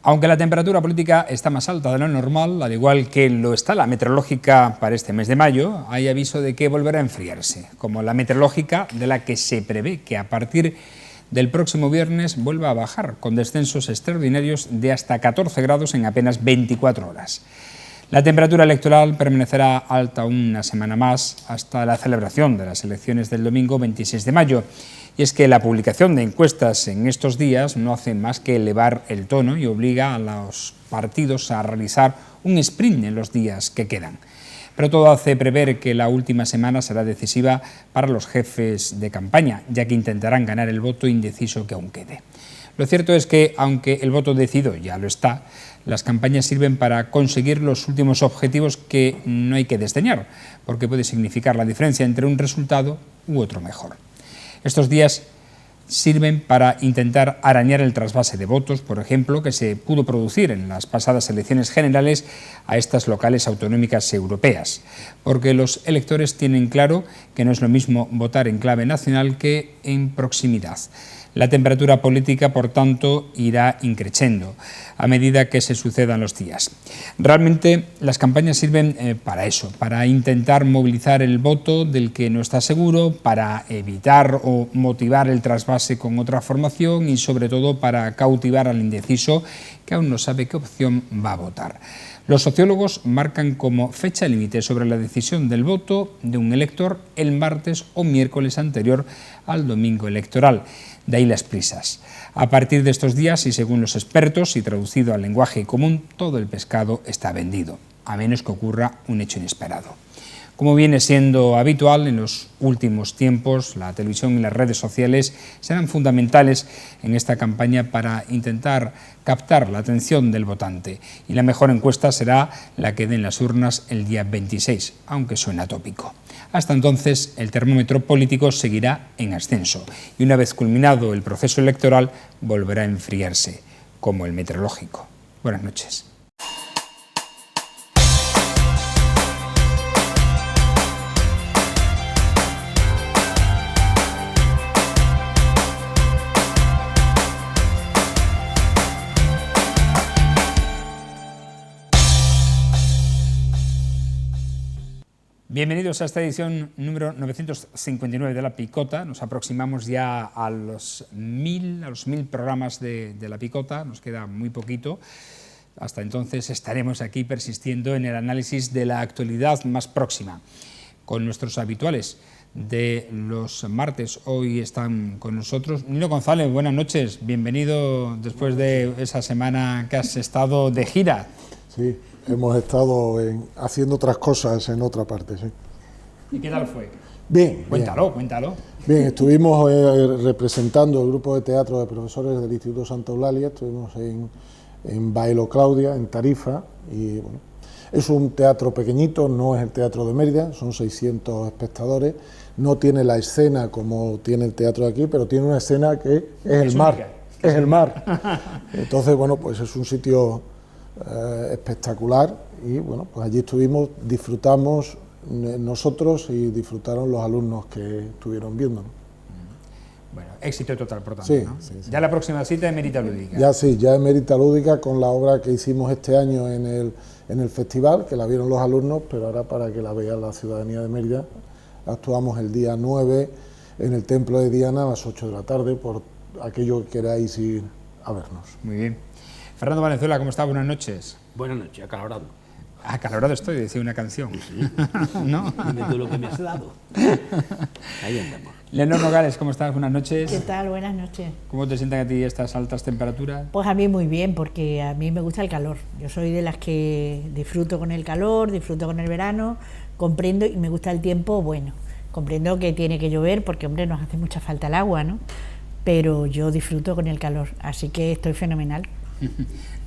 Aunque la temperatura política está más alta de lo normal, al igual que lo está la meteorológica para este mes de mayo, hay aviso de que volverá a enfriarse, como la meteorológica, de la que se prevé que a partir del próximo viernes vuelva a bajar, con descensos extraordinarios de hasta 14 grados en apenas 24 horas. La temperatura electoral permanecerá alta una semana más hasta la celebración de las elecciones del domingo 26 de mayo. Y es que la publicación de encuestas en estos días no hace más que elevar el tono y obliga a los partidos a realizar un sprint en los días que quedan. Pero todo hace prever que la última semana será decisiva para los jefes de campaña, ya que intentarán ganar el voto indeciso que aún quede. Lo cierto es que, aunque el voto decidido ya lo está, las campañas sirven para conseguir los últimos objetivos que no hay que desdeñar, porque puede significar la diferencia entre un resultado u otro mejor. Estos días sirven para intentar arañar el trasvase de votos, por ejemplo, que se pudo producir en las pasadas elecciones generales a estas locales autonómicas europeas, porque los electores tienen claro que no es lo mismo votar en clave nacional que en proximidad. La temperatura política, por tanto, irá increciendo a medida que se sucedan los días. Realmente las campañas sirven para eso, para intentar movilizar el voto del que no está seguro, para evitar o motivar el trasvase con otra formación y sobre todo para cautivar al indeciso que aún no sabe qué opción va a votar. Los sociólogos marcan como fecha límite sobre la decisión del voto de un elector el martes o miércoles anterior al domingo electoral. De ahí las prisas. A partir de estos días, y según los expertos, y traducido al lenguaje común, todo el pescado está vendido, a menos que ocurra un hecho inesperado. Como viene siendo habitual en los últimos tiempos, la televisión y las redes sociales serán fundamentales en esta campaña para intentar captar la atención del votante. Y la mejor encuesta será la que den las urnas el día 26, aunque suena tópico. Hasta entonces, el termómetro político seguirá en ascenso y una vez culminado el proceso electoral volverá a enfriarse, como el meteorológico. Buenas noches. Bienvenidos a esta edición número 959 de La Picota. Nos aproximamos ya a los 1000 programas de La Picota, nos queda muy poquito. Hasta entonces estaremos aquí persistiendo en el análisis de la actualidad más próxima. Con nuestros habituales de los martes, hoy están con nosotros Nino González. Buenas noches, bienvenido después de esa semana que has estado de gira. Sí. Hemos estado haciendo otras cosas en otra parte, sí. ¿Y qué tal fue? Bien. Cuéntalo. Bien, estuvimos representando el grupo de teatro de profesores del Instituto Santa Eulalia, estuvimos en Bailo Claudia, en Tarifa, y bueno, es un teatro pequeñito, no es el Teatro de Mérida, son 600 espectadores, no tiene la escena como tiene el teatro de aquí, pero tiene una escena que es el mar, es el mar. Entonces, bueno, pues es un sitio espectacular y bueno, pues allí estuvimos, disfrutamos nosotros y disfrutaron los alumnos que estuvieron viendo, ¿no? Bueno, éxito total, por tanto, sí, ¿no? Sí. Ya la próxima cita es Mérida Lúdica. Ya es Mérida Lúdica con la obra que hicimos este año en el festival, que la vieron los alumnos, pero ahora para que la vea la ciudadanía de Mérida, actuamos el día 9 en el Templo de Diana a las 8 de la tarde, por aquello que queráis ir a vernos. Muy bien. Fernando Valenzuela, ¿cómo está? Buenas noches. Buenas noches, acalorado. Acalorado estoy, decía una canción. Sí. ¿No? Dime tú lo que me has dado. Ahí andamos. Leonor Nogales, ¿cómo estás? Buenas noches. ¿Qué tal? Buenas noches. ¿Cómo te sientan a ti estas altas temperaturas? Pues a mí muy bien, porque a mí me gusta el calor. Yo soy de las que disfruto con el calor, disfruto con el verano, comprendo y me gusta el tiempo bueno. Comprendo que tiene que llover porque, hombre, nos hace mucha falta el agua, ¿no? Pero yo disfruto con el calor, así que estoy fenomenal.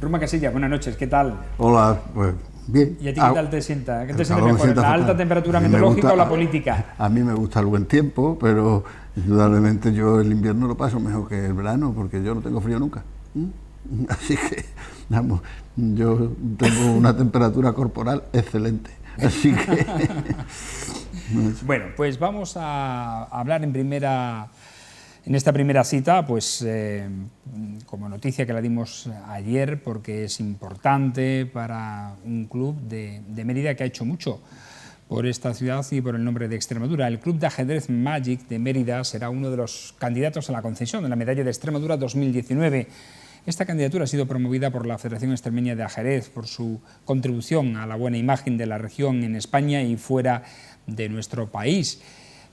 Ruma Casilla, buenas noches, ¿qué tal? Hola, pues bien. ¿Y a ti qué tal te sienta? ¿Qué te siente mejor, sienta la fatal. alta temperatura meteorológica o la política? A mí me gusta el buen tiempo, pero indudablemente yo el invierno lo paso mejor que el verano, porque yo no tengo frío nunca. Así que, vamos, yo tengo una temperatura corporal excelente. Así que... Bueno, pues vamos a hablar en primera En esta primera cita, pues como noticia que la dimos ayer, porque es importante para un club de Mérida que ha hecho mucho por esta ciudad y por el nombre de Extremadura. El Club de Ajedrez Magic de Mérida será uno de los candidatos a la concesión de la Medalla de Extremadura 2019. Esta candidatura ha sido promovida por la Federación Extremeña de Ajedrez por su contribución a la buena imagen de la región en España y fuera de nuestro país,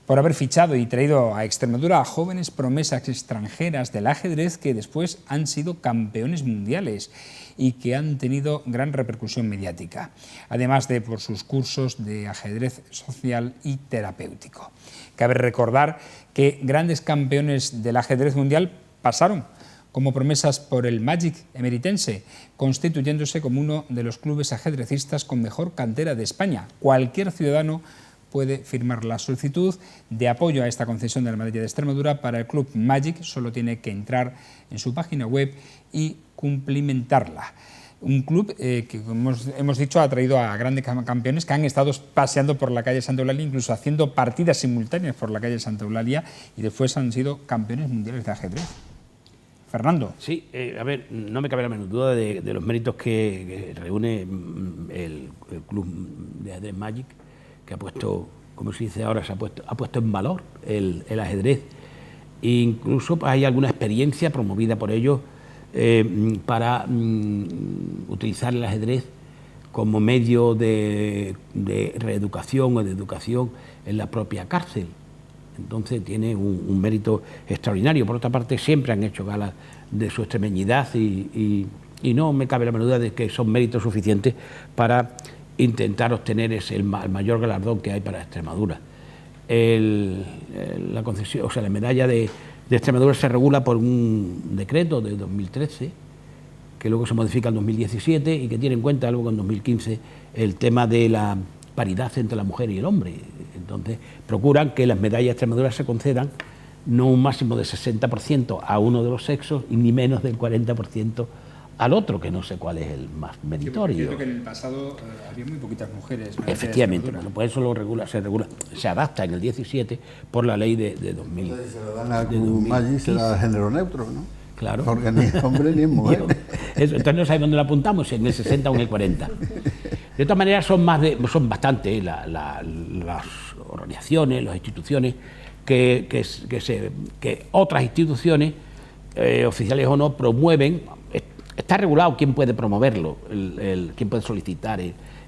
por haber fichado y traído a Extremadura a jóvenes promesas extranjeras del ajedrez que después han sido campeones mundiales y que han tenido gran repercusión mediática, además de por sus cursos de ajedrez social y terapéutico. Cabe recordar que grandes campeones del ajedrez mundial pasaron como promesas por el Magic emeritense, constituyéndose como uno de los clubes ajedrecistas con mejor cantera de España. Cualquier ciudadano puede firmar la solicitud de apoyo a esta concesión de la Medalla de Extremadura para el Club Magic. Solo tiene que entrar en su página web y cumplimentarla. Un club que, como hemos dicho, ha traído a grandes campeones que han estado paseando por la calle Santa Eulalia, incluso haciendo partidas simultáneas por la calle Santa Eulalia, y después han sido campeones mundiales de ajedrez. Fernando. Sí, a ver, no me cabe la menor duda de los méritos que reúne el Club de Ajedrez Magic, que ha puesto, como se dice ahora, ha puesto en valor el ajedrez. E incluso pues, hay alguna experiencia promovida por ellos para utilizar el ajedrez como medio de reeducación o de educación en la propia cárcel. Entonces tiene un mérito extraordinario. Por otra parte, siempre han hecho gala de su extremeñidad y no me cabe la menor duda de que son méritos suficientes para intentar obtener el mayor galardón que hay para Extremadura. La concesión, o sea, la medalla de Extremadura se regula por un decreto de 2013, que luego se modifica en 2017 y que tiene en cuenta luego en 2015 el tema de la paridad entre la mujer y el hombre. Entonces, procuran que las medallas de Extremadura se concedan no un máximo de 60% a uno de los sexos y ni menos del 40% al otro, que no sé cuál es el más meritorio. Yo creo que en el pasado había muy poquitas mujeres. Efectivamente, bueno, pues eso se adapta en el 17 por la ley de 2000. Entonces, se lo dan a Club Magic, será género neutro, ¿no? Claro. Porque ni hombre ni mujer. Entonces no sabemos dónde lo apuntamos, si en el 60 o en el 40. De todas maneras son bastante las organizaciones, las instituciones que otras instituciones, oficiales o no, promueven. Está regulado quién puede promoverlo, quién puede solicitar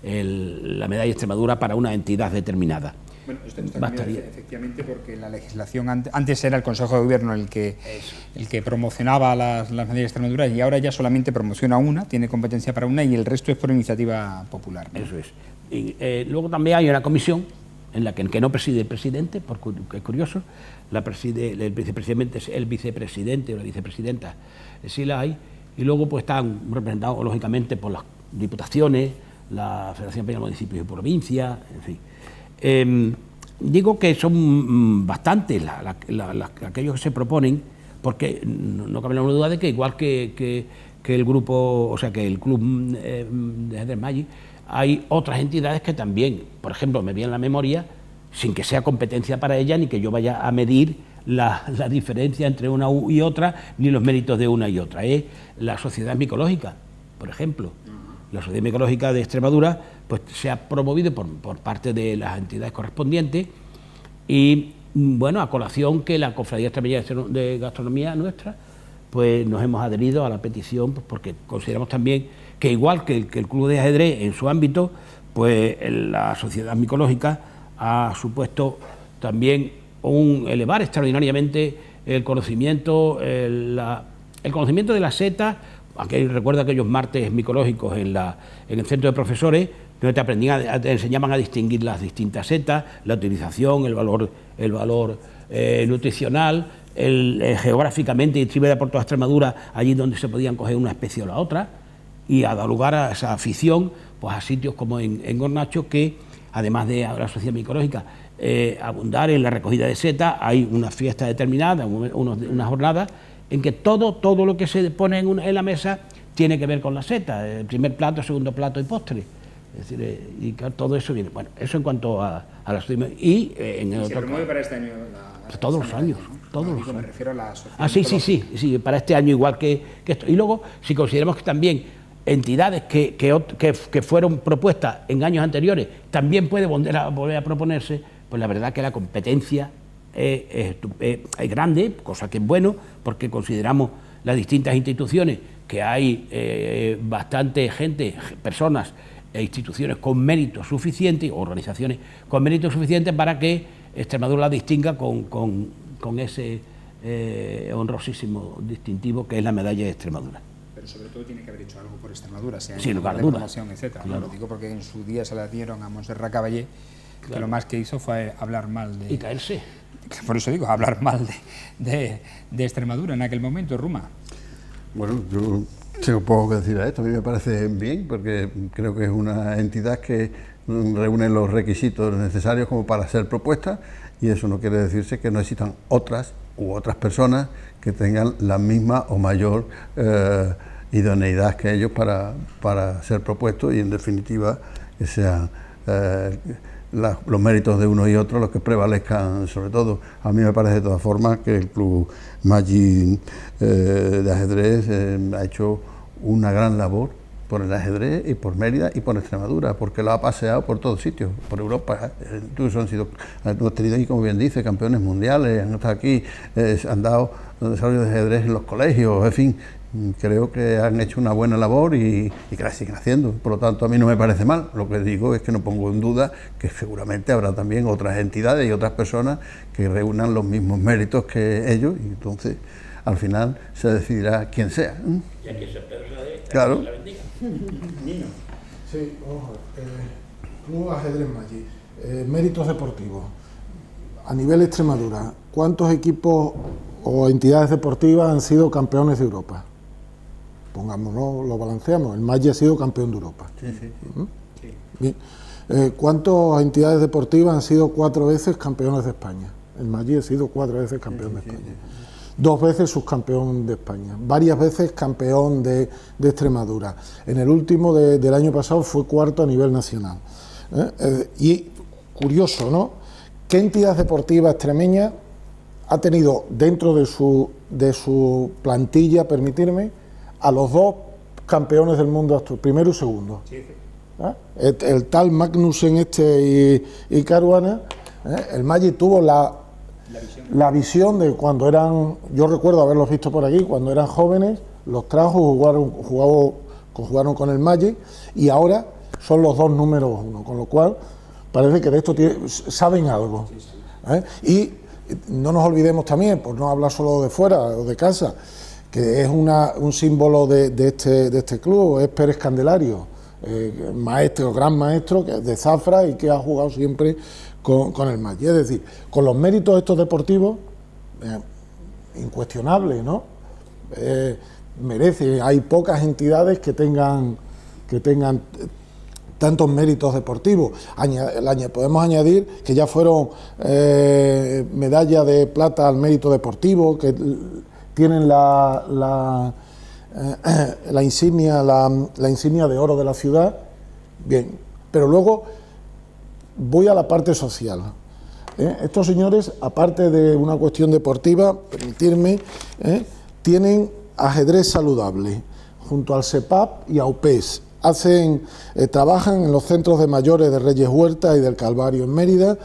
la medalla de Extremadura para una entidad determinada. Bueno, esto está cambiando, efectivamente, porque la legislación antes era el Consejo de Gobierno el que promocionaba las medallas de Extremadura, y ahora ya solamente promociona una, tiene competencia para una, y el resto es por iniciativa popular, ¿no? Eso es. Y, luego también hay una comisión en la que no preside el presidente, porque es curioso, la preside el vicepresidente o la vicepresidenta, sí la hay, y luego pues están representados lógicamente por las diputaciones, la Federación Española de Municipios y Provincias, en fin. Digo que son bastantes aquellos que se proponen, porque no cabe la menor duda de que igual que el grupo, o sea, que el Club de Ajedrez Magic, hay otras entidades que también, por ejemplo, me viene a la memoria, sin que sea competencia para ella, ni que yo vaya a medir la diferencia entre una y otra, ni los méritos de una y otra. Es la Sociedad Micológica, por ejemplo. La Sociedad Micológica de Extremadura pues, se ha promovido por parte de las entidades correspondientes y, bueno, a colación que la Cofradía Extremeña de Gastronomía nuestra, pues nos hemos adherido a la petición, pues, porque consideramos también que igual que el Club de Ajedrez en su ámbito, pues la Sociedad Micológica ha supuesto también elevar extraordinariamente el conocimiento, el conocimiento de las setas. Aunque recuerdo aquellos martes micológicos en el centro de profesores, donde te enseñaban a distinguir las distintas setas, la utilización, el valor nutricional, geográficamente distribuida por toda Extremadura, allí donde se podían coger una especie o la otra, y ha dado lugar a esa afición pues, a sitios como en Hornacho, que además de la Sociedad Micológica abundar en la recogida de setas, hay una fiesta determinada, unas jornadas, en que todo lo que se pone en la mesa tiene que ver con la seta, el primer plato, segundo plato y postre. Es decir, y claro, todo eso viene. Bueno, eso en cuanto a las... Y en el Se otro... promueve para este año Todos los años, todos los años. Me refiero a la asociación. Ah, sí, para este año igual que esto. Y luego, si consideramos que también entidades que fueron propuestas en años anteriores también puede volver a proponerse, pues la verdad que la competencia es grande, cosa que es bueno, porque consideramos las distintas instituciones que hay bastante gente, personas e instituciones con méritos suficientes, organizaciones con méritos suficientes para que Extremadura la distinga con ese honrosísimo distintivo que es la medalla de Extremadura. Pero sobre todo tiene que haber hecho algo por Extremadura, sea sin lugar a de dudas, promoción, etcétera. claro. Lo digo porque en su día se la dieron a Montserrat Caballé, que lo más que hizo fue hablar mal de... Y caerse. Por eso digo, hablar mal de Extremadura en aquel momento, Ruma. Bueno, yo tengo poco que decir a esto, a mí me parece bien, porque creo que es una entidad que reúne los requisitos necesarios como para ser propuesta, y eso no quiere decirse que no existan otras personas que tengan la misma o mayor idoneidad que ellos para ser propuestos, y en definitiva que sean los méritos de uno y otro los que prevalezcan sobre todo. A mí me parece de todas formas que el Club Maggi de ajedrez ha hecho una gran labor por el ajedrez y por Mérida y por Extremadura, porque lo ha paseado por todos sitios, por Europa. Incluso hemos tenido aquí, como bien dice, campeones mundiales, han estado aquí, han dado desarrollo de ajedrez en los colegios, en fin, creo que han hecho una buena labor y que la siguen haciendo. Por lo tanto, a mí no me parece mal. Lo que digo es que no pongo en duda que seguramente habrá también otras entidades y otras personas que reúnan los mismos méritos que ellos, y entonces al final se decidirá quién sea. Y aquí se claro. la bendiga. Nino. Sí, ojo, Club Ajedrez Maggi, méritos deportivos. A nivel Extremadura, ¿cuántos equipos o entidades deportivas han sido campeones de Europa? Pongámoslo, lo balanceamos. El Maggi ha sido campeón de Europa. Sí. Sí. Bien. ¿Cuántas entidades deportivas han sido 4 veces campeones de España? El Maggi ha sido 4 veces campeón de España. 2 veces subcampeón de España, varias veces campeón de Extremadura. En el último del año pasado fue 4º a nivel nacional. Y curioso, ¿no? ¿Qué entidad deportiva extremeña ha tenido dentro de su plantilla, permitirme, a los 2 campeones del mundo actual, primero y segundo? Sí. El tal Magnussen y Caruana, el Maggi tuvo la visión de cuando eran, yo recuerdo haberlos visto por aquí, cuando eran jóvenes, los trajo, jugaron con el Maggi, y ahora son los 2 números 1, con lo cual parece que de esto saben algo. Y no nos olvidemos también, por no hablar solo de fuera o de casa, que es un símbolo de este club, es Pérez Candelario, gran maestro que es de Zafra y que ha jugado siempre con el Maggi. Es decir, con los méritos estos deportivos, incuestionables, ¿no? Merece, hay pocas entidades que tengan tantos méritos deportivos. Podemos añadir que ya fueron medalla de plata al mérito deportivo, que tienen la insignia de oro de la ciudad. Bien, pero luego voy a la parte social. Estos señores, aparte de una cuestión deportiva, permitirme, tienen ajedrez saludable junto al CEPAP y a UPES. Trabajan en los centros de mayores de Reyes Huerta y del Calvario en Mérida,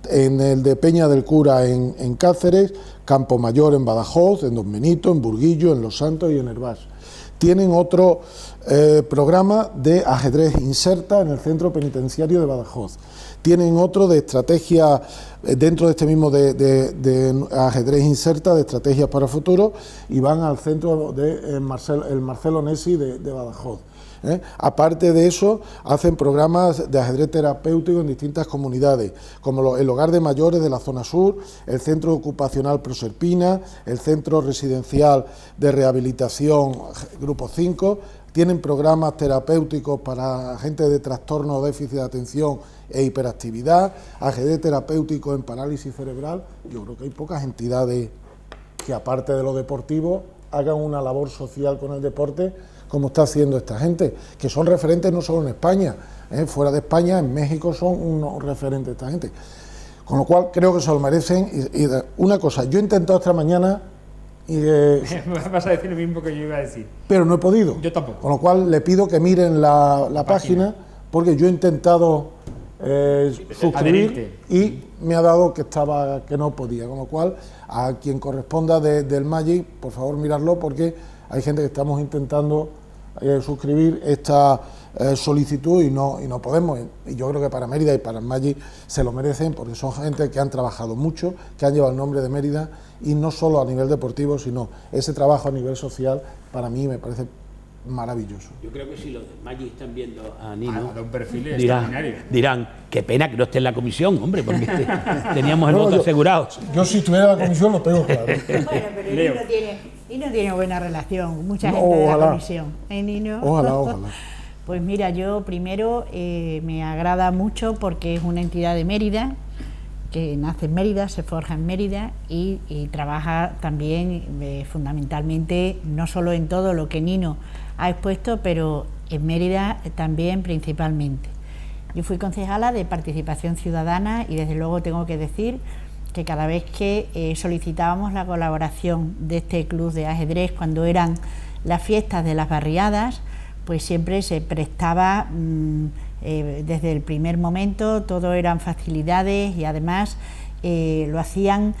en el de Peña del Cura en Cáceres, Campo Mayor en Badajoz, en Don Benito, en Burguillo, en Los Santos y en Hervás. Tienen otro programa de ajedrez Inserta en el Centro Penitenciario de Badajoz. Tienen otro de estrategia, dentro de este mismo de ajedrez Inserta, de estrategias para futuro, y van al centro de Marcelo Nessi de Badajoz. Aparte de eso, hacen programas de ajedrez terapéutico en distintas comunidades, como el Hogar de Mayores de la Zona Sur, el Centro Ocupacional Proserpina, el Centro Residencial de Rehabilitación Grupo 5, tienen programas terapéuticos para gente de trastorno o déficit de atención e hiperactividad, ajedrez terapéutico en parálisis cerebral. Yo creo que hay pocas entidades que, aparte de lo deportivo, hagan una labor social con el deporte como está haciendo esta gente, que son referentes no solo en España, fuera de España, en México son unos referentes esta gente. Con lo cual creo que se lo merecen. Y una cosa, yo he intentado esta mañana... Vas a decir lo mismo que yo iba a decir. Pero no he podido. Yo tampoco. Con lo cual le pido que miren la página, porque yo he intentado suscribir y me ha dado que no podía. Con lo cual, a quien corresponda del Magic, por favor mirarlo, porque hay gente que estamos intentando suscribir esta solicitud y no podemos. Y yo creo que para Mérida y para el Magic se lo merecen, porque son gente que han trabajado mucho, que han llevado el nombre de Mérida, y no solo a nivel deportivo, sino ese trabajo a nivel social, para mí me parece maravilloso. Yo creo que si los del Magic están viendo a Nino, un perfil extraordinario. dirán, qué pena que no esté en la comisión, hombre, porque teníamos el voto asegurado. Yo si estuviera en la comisión lo tengo claro. Bueno, pero Nino tiene buena relación, mucha gente de la comisión. Nino? Ojalá. Pues mira, yo primero me agrada mucho porque es una entidad de Mérida, que nace en Mérida, se forja en Mérida y trabaja también fundamentalmente, no solo en todo lo que Nino ha expuesto, pero en Mérida también principalmente. Yo fui concejala de Participación Ciudadana y desde luego tengo que decir que cada vez que solicitábamos la colaboración de este club de ajedrez cuando eran las fiestas de las barriadas, pues siempre se prestaba desde el primer momento, todo eran facilidades y además lo hacían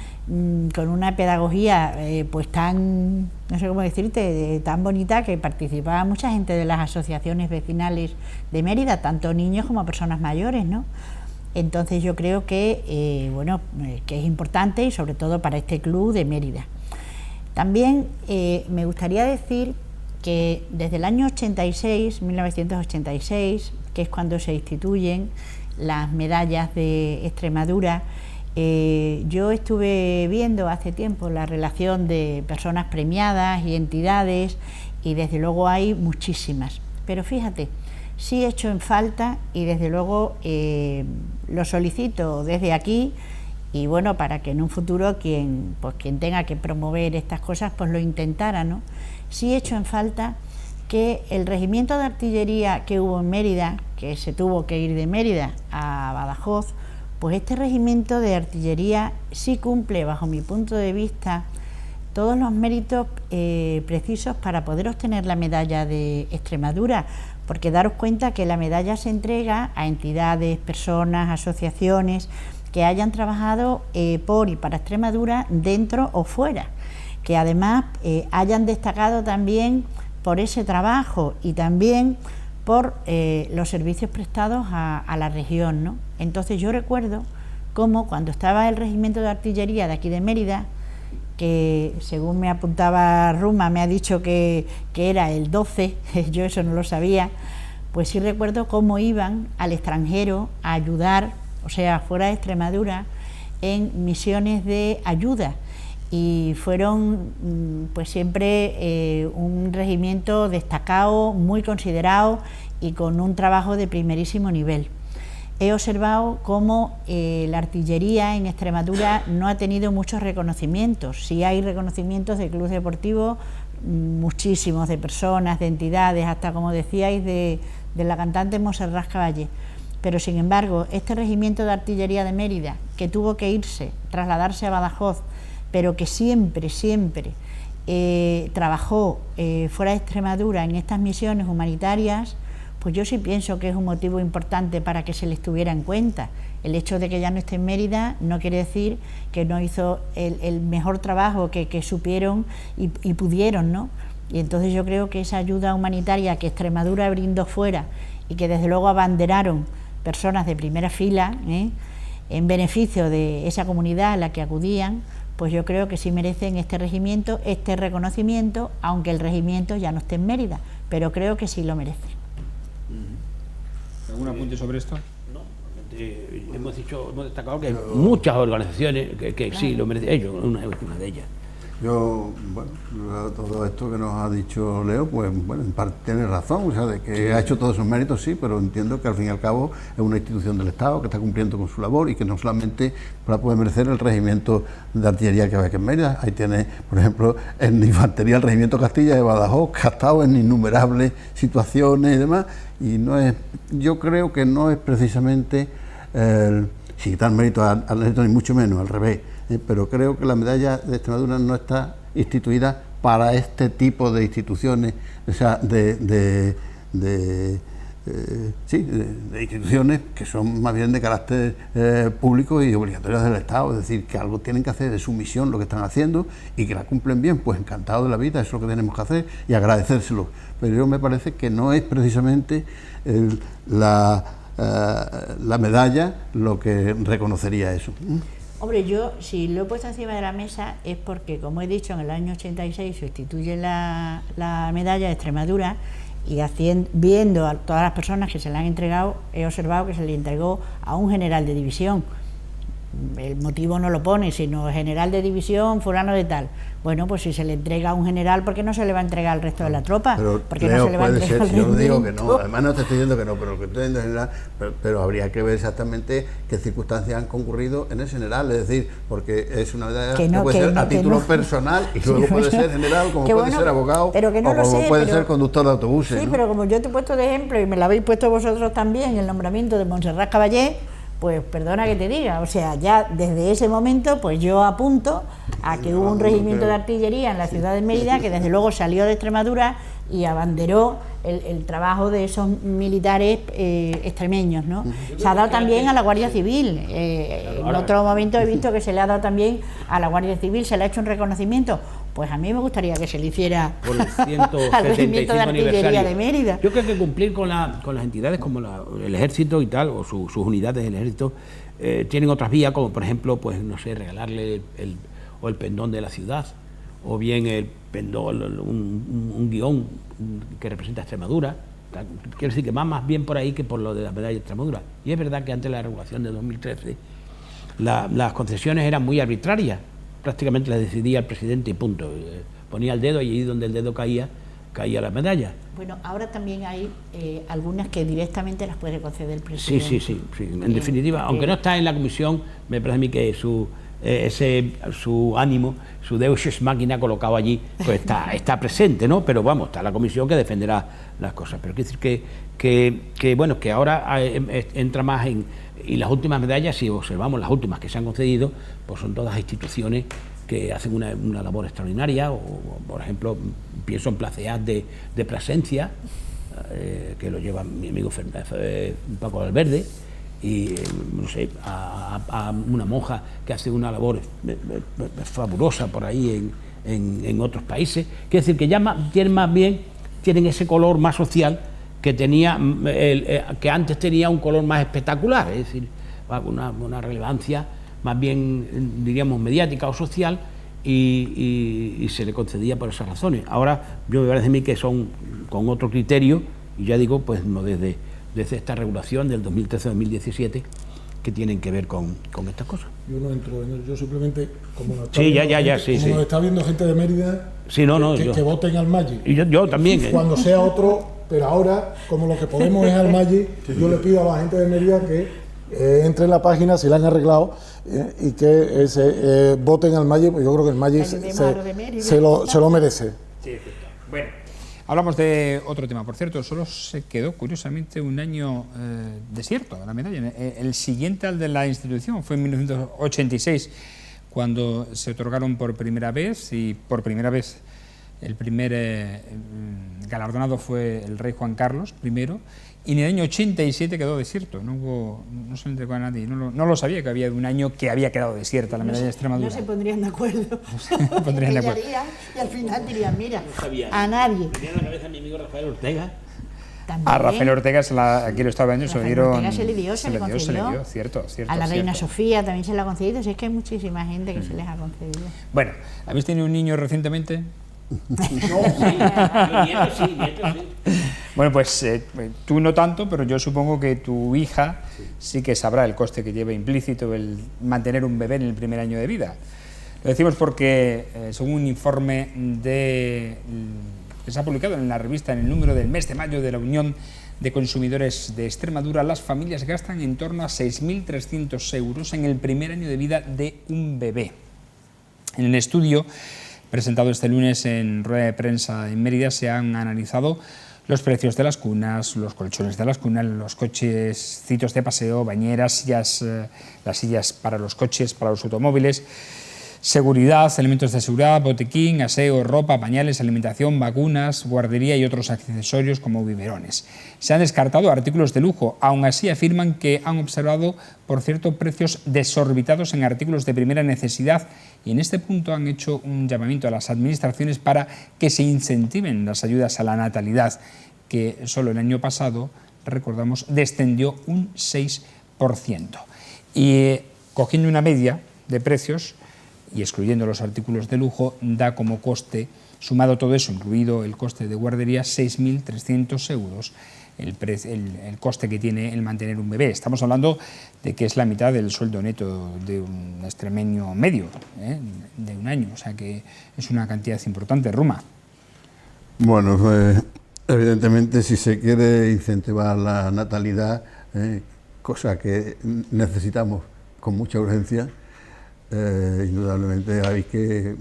con una pedagogía pues tan, no sé cómo decirte, tan bonita, que participaba mucha gente de las asociaciones vecinales de Mérida, tanto niños como personas mayores, ¿no? Entonces yo creo que, que es importante, y sobre todo para este club de Mérida. También me gustaría decir que desde el año 1986, que es cuando se instituyen las medallas de Extremadura, yo estuve viendo hace tiempo la relación de personas premiadas y entidades, y desde luego hay muchísimas. Pero fíjate, sí he hecho en falta, y desde luego lo solicito desde aquí, y bueno, para que en un futuro quien tenga que promover estas cosas pues lo intentara, ¿no? Sí he hecho en falta que el regimiento de artillería que hubo en Mérida, que se tuvo que ir de Mérida a Badajoz, pues este regimiento de artillería sí cumple, bajo mi punto de vista, todos los méritos precisos para poder obtener la medalla de Extremadura, porque daros cuenta que la medalla se entrega a entidades, personas, asociaciones que hayan trabajado por y para Extremadura dentro o fuera, que además hayan destacado también por ese trabajo y también por los servicios prestados a la región, ¿no? Entonces yo recuerdo cómo cuando estaba el regimiento de artillería de aquí de Mérida, que según me apuntaba Ruma, me ha dicho que era el 12, yo eso no lo sabía, pues sí recuerdo cómo iban al extranjero a ayudar, o sea, fuera de Extremadura, en misiones de ayuda, y fueron pues siempre un regimiento destacado, muy considerado y con un trabajo de primerísimo nivel. He observado cómo la artillería en Extremadura no ha tenido muchos reconocimientos. Sí hay reconocimientos de clubes deportivos, muchísimos, de personas, de entidades, hasta como decíais de la cantante Montserrat Caballé. Pero sin embargo, este regimiento de artillería de Mérida, que tuvo que irse, trasladarse a Badajoz, pero que siempre trabajó fuera de Extremadura en estas misiones humanitarias, pues yo sí pienso que es un motivo importante para que se les tuviera en cuenta. El hecho de que ya no esté en Mérida no quiere decir que no hizo el mejor trabajo que supieron y pudieron, ¿no? Y entonces yo creo que esa ayuda humanitaria que Extremadura brindó fuera y que desde luego abanderaron personas de primera fila, en beneficio de esa comunidad a la que acudían, pues yo creo que sí merecen este regimiento, este reconocimiento, aunque el regimiento ya no esté en Mérida, pero creo que sí lo merece. ¿Algún apunte sobre esto? No, hemos destacado que hay muchas organizaciones que sí lo merecen, ellos, una de ellas. Yo, bueno, todo esto que nos ha dicho Leo, pues bueno, en parte tiene razón, o sea, de que ha hecho todos esos méritos, sí, pero entiendo que al fin y al cabo es una institución del Estado que está cumpliendo con su labor y que no solamente puede merecer el regimiento de artillería que hay aquí en Mérida, ahí tiene, por ejemplo, en infantería el regimiento Castilla de Badajoz, que ha estado en innumerables situaciones y demás, y no es, yo creo que no es precisamente, sin quitar mérito al ejército, ni mucho menos, al revés. Pero creo que la medalla de Extremadura no está instituida para este tipo de instituciones, o sea, de instituciones que son más bien de carácter público y obligatorias del Estado, es decir, que algo tienen que hacer de su misión lo que están haciendo y que la cumplen bien, pues encantado de la vida, eso es lo que tenemos que hacer y agradecérselo. Pero yo me parece que no es precisamente la medalla lo que reconocería eso. Hombre, yo si lo he puesto encima de la mesa es porque, como he dicho, en el año 86 se instituye la medalla de Extremadura y viendo a todas las personas que se la han entregado, he observado que se le entregó a un general de división. El motivo no lo pone, sino general de división, fulano de tal. Bueno, pues si se le entrega a un general, ¿por qué no se le va a entregar al resto de la tropa? Porque no se le va a entregar al resto? Yo no digo que no, además no te estoy diciendo que no, pero lo que estoy diciendo es general, pero habría que ver exactamente qué circunstancias han concurrido en ese general, es decir, porque es una medalla que puede ser a título personal y luego puede ser general, como puede ser abogado, o como puede ser conductor de autobuses. Sí, pero como yo te he puesto de ejemplo y me lo habéis puesto vosotros también, el nombramiento de Montserrat Caballé, pues perdona que te diga, o sea, ya desde ese momento pues yo apunto a que hubo un regimiento de artillería en la ciudad de Mérida que desde luego salió de Extremadura y abanderó el trabajo de esos militares extremeños, ¿no? Se ha dado también a la Guardia Civil, en otro momento he visto que se le ha dado también a la Guardia Civil, se le ha hecho un reconocimiento. Pues a mí me gustaría que se le hiciera por el 175 al regimiento de artillería de Mérida. Yo creo que cumplir con las entidades como el ejército y tal, o sus unidades del ejército, tienen otras vías, como por ejemplo, pues no sé, regalarle el pendón de la ciudad, o bien el pendón, un guión que representa Extremadura. Quiero decir que va más bien por ahí que por lo de la medalla de Extremadura. Y es verdad que antes de la regulación de 2013 las concesiones eran muy arbitrarias, prácticamente las decidía el presidente y punto. Ponía el dedo y allí donde el dedo caía la medalla. Bueno, ahora también hay algunas que directamente las puede conceder el presidente. Sí. En definitiva, aunque no está en la comisión, me parece a mí que su ánimo, su Deus ex machina colocado allí, pues está presente, ¿no? Pero vamos, está la comisión que defenderá las cosas. Pero quiero decir que bueno, que ahora entra más y las últimas medallas, si observamos las últimas que se han concedido, pues son todas instituciones que hacen una labor extraordinaria, o por ejemplo, pienso en Placeat de Plasencia, que lo lleva mi amigo Paco Valverde, y no sé, a una monja que hace una labor fabulosa por ahí en otros países. Quiero decir que ya tienen ese color más social que tenía que antes tenía un color más espectacular, es decir, una relevancia más bien, diríamos, mediática o social, y se le concedía por esas razones. Ahora, yo me parece a mí que son con otro criterio, y ya digo, pues no desde esta regulación del 2013-2017, que tienen que ver con estas cosas. Yo no entro en eso, yo simplemente, como nos está viendo gente de Mérida, que voten al Maggi. Y yo también. Cuando sea otro, pero ahora, como lo que podemos es al Maggi, yo le pido a la gente de Mérida que entre en la página, si la han arreglado, y que voten al Maggi, pues yo creo que el Maggi se lo merece. Sí, bueno, hablamos de otro tema. Por cierto, solo se quedó, curiosamente, un año desierto la medalla. El siguiente al de la institución fue en 1986, cuando se otorgaron por primera vez, y por primera vez el primer galardonado fue el rey Juan Carlos I, y en el año 87 quedó desierto, no se le entregó a nadie, no lo sabía que había un año que había quedado desierta la medalla de Extremadura. No se pondrían de acuerdo. Pondrían de acuerdo. Y al final dirían, mira, a nadie. Tenía en la cabeza mi amigo Rafael Ortega. También. A Rafael Ortega, aquí lo estaba viendo, se le dieron. Se le dio, cierto. A la reina Sofía también se le ha concedido, es que hay muchísima gente que se les ha concedido. Bueno, ¿habéis tenido un niño recientemente? Nietos sí. Bueno, pues tú no tanto, pero yo supongo que tu hija sí que sabrá el coste que lleva implícito el mantener un bebé en el primer año de vida. Lo decimos porque, según un informe que se ha publicado en la revista en el número del mes de mayo de la Unión de Consumidores de Extremadura, las familias gastan en torno a 6.300 euros en el primer año de vida de un bebé. En el estudio presentado este lunes en rueda de prensa en Mérida se han analizado los precios de las cunas, los colchones de las cunas, los cochecitos de paseo, bañeras, sillas, las sillas para los coches, para los automóviles, seguridad, elementos de seguridad, botiquín, aseo, ropa, pañales, alimentación, vacunas, guardería y otros accesorios como biberones. Se han descartado artículos de lujo, aún así afirman que han observado, por cierto, precios desorbitados en artículos de primera necesidad y en este punto han hecho un llamamiento a las administraciones para que se incentiven las ayudas a la natalidad, que solo el año pasado, recordamos, descendió un 6%. Y cogiendo una media de precios y excluyendo los artículos de lujo, da como coste, sumado todo eso, incluido el coste de guardería, 6.300 euros el coste que tiene el mantener un bebé. Estamos hablando de que es la mitad del sueldo neto de un extremeño medio, de un año, o sea que es una cantidad importante. Ruma. Bueno, pues evidentemente si se quiere incentivar la natalidad, cosa que necesitamos con mucha urgencia, indudablemente hay que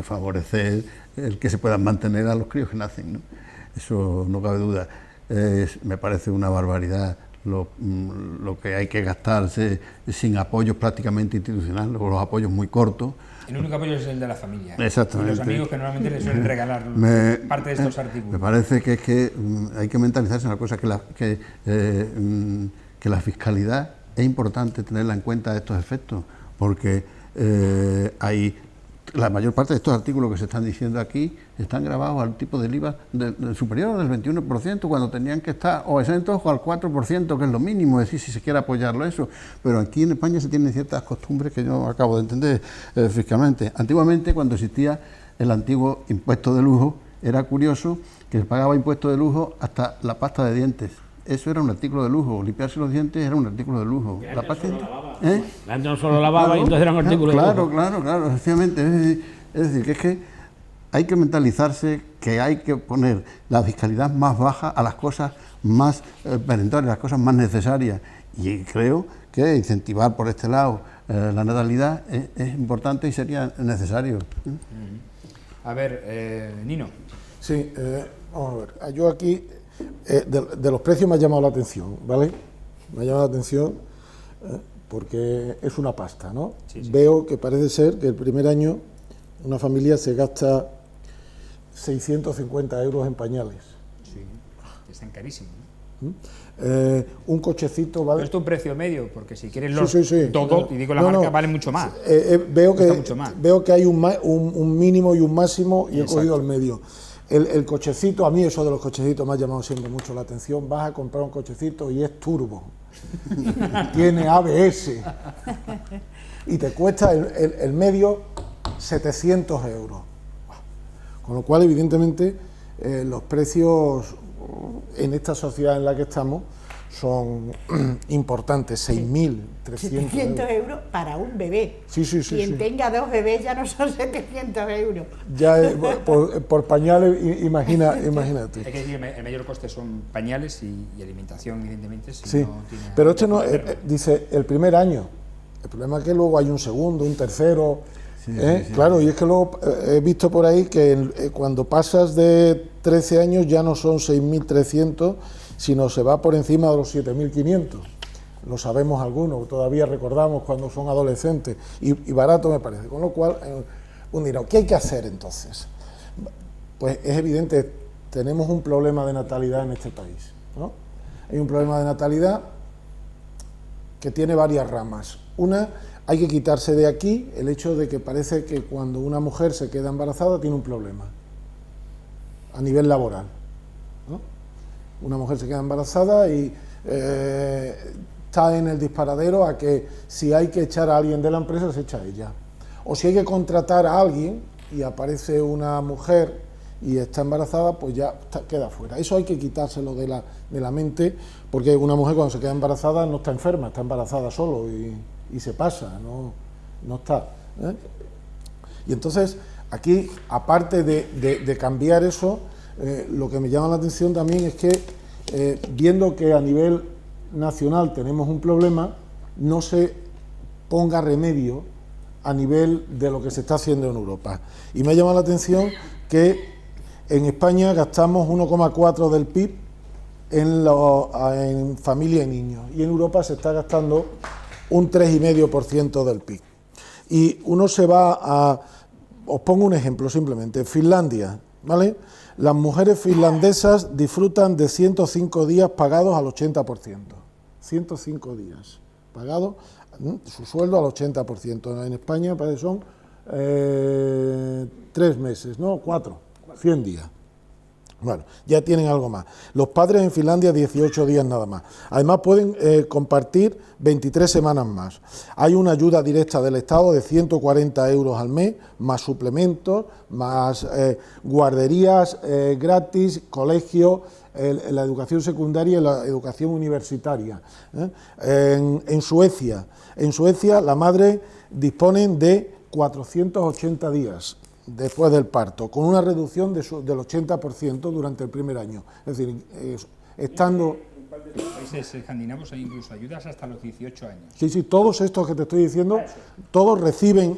favorecer el que se puedan mantener a los críos que nacen, ¿no? Eso no cabe duda. Me parece una barbaridad lo que hay que gastarse sin apoyos prácticamente institucionales, o los apoyos muy cortos. El único apoyo es el de la familia. Exactamente. Y los amigos que normalmente les suelen regalar parte de estos artículos. Me parece que hay que mentalizarse en una cosa, que la fiscalidad es importante tenerla en cuenta estos efectos, porque la mayor parte de estos artículos que se están diciendo aquí están grabados al tipo del IVA superior al 21%, cuando tenían que estar o exentos o al 4%, que es lo mínimo, es decir, si se quiere apoyarlo eso. Pero aquí en España se tienen ciertas costumbres que yo acabo de entender fiscalmente. Antiguamente, cuando existía el antiguo impuesto de lujo, era curioso que se pagaba impuesto de lujo hasta la pasta de dientes. Eso era un artículo de lujo, limpiarse los dientes era un artículo de lujo. La pasta la gente no solo lavaba, y entonces era un artículo de lujo. Claro, efectivamente. Es decir, que hay que mentalizarse que hay que poner la fiscalidad más baja a las cosas más perentorias, las cosas más necesarias. Y creo que incentivar por este lado la natalidad es importante y sería necesario. A ver, Nino. Sí, vamos a ver. Yo aquí, de los precios me ha llamado la atención, ¿vale? Me ha llamado la atención porque es una pasta, ¿no? Sí. Veo que parece ser que el primer año una familia se gasta 650 euros en pañales. Sí, están carísimos, ¿no? Un cochecito vale... Pero esto es un precio medio, porque si quieres los todo, y digo la marca, vale mucho más. Veo que hay un mínimo y un máximo y he cogido el medio. El cochecito, a mí eso de los cochecitos me ha llamado siempre mucho la atención. Vas a comprar un cochecito y es turbo. Tiene ABS. Y te cuesta el medio 700 euros. Con lo cual, evidentemente, los precios en esta sociedad en la que estamos son importantes, 6.300 euros para un bebé. Sí. Quien tenga 2 bebés ya no son 700 euros. Ya por pañales, imagínate. Hay que decir, el mayor coste son pañales y alimentación, evidentemente. Si sí, no tiene pero este no, dice el primer año. El problema es que luego hay un segundo, un tercero. Sí. Claro, y es que luego he visto por ahí que cuando pasas de 13 años ya no son 6.300, sino se va por encima de los 7.500. Lo sabemos algunos, todavía recordamos cuando son adolescentes, y barato me parece. Con lo cual, un dinero. ¿Qué hay que hacer entonces? Pues es evidente, tenemos un problema de natalidad en este país, ¿no? Hay un problema de natalidad que tiene varias ramas. Una, hay que quitarse de aquí el hecho de que parece que cuando una mujer se queda embarazada tiene un problema a nivel laboral, ¿no? Una mujer se queda embarazada y está en el disparadero a que si hay que echar a alguien de la empresa, se echa a ella. O si hay que contratar a alguien y aparece una mujer y está embarazada, pues ya queda fuera. Eso hay que quitárselo de la mente, porque una mujer cuando se queda embarazada no está enferma, está embarazada solo y se pasa, no está. Y entonces, aquí, aparte de cambiar eso, lo que me llama la atención también es que, viendo que a nivel nacional tenemos un problema, no se ponga remedio a nivel de lo que se está haciendo en Europa. Y me ha llamado la atención que en España gastamos 1,4 del PIB en familia y niños, y en Europa se está gastando un 3,5% del PIB. Y uno se va a... Os pongo un ejemplo simplemente. Finlandia, ¿vale? Las mujeres finlandesas disfrutan de 105 días pagados al 80%. 105 días pagados, su sueldo al 80%. En España parece son 3 meses, ¿no? 4, 100 días. Bueno, ya tienen algo más. Los padres en Finlandia 18 días nada más. Además pueden compartir 23 semanas más. Hay una ayuda directa del Estado de 140 euros al mes, más suplementos, más guarderías gratis, colegio, la educación secundaria y la educación universitaria. En Suecia la madre disponen de 480 días después del parto, con una reducción del 80% durante el primer año. Es decir, estando... En los países escandinavos hay incluso ayudas hasta los 18 años. Sí, todos estos que te estoy diciendo, todos reciben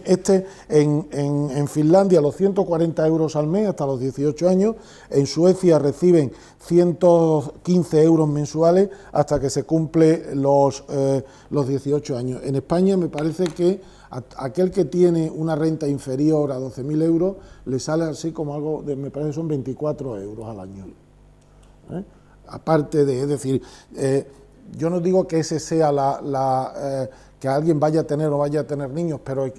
en Finlandia los 140 euros al mes hasta los 18 años, en Suecia reciben 115 euros mensuales hasta que se cumple los 18 años. En España me parece que aquel que tiene una renta inferior a 12.000 euros le sale así como algo, me parece que son 24 euros al año. Aparte de, es decir, yo no digo que ese sea que alguien vaya a tener o vaya a tener niños, pero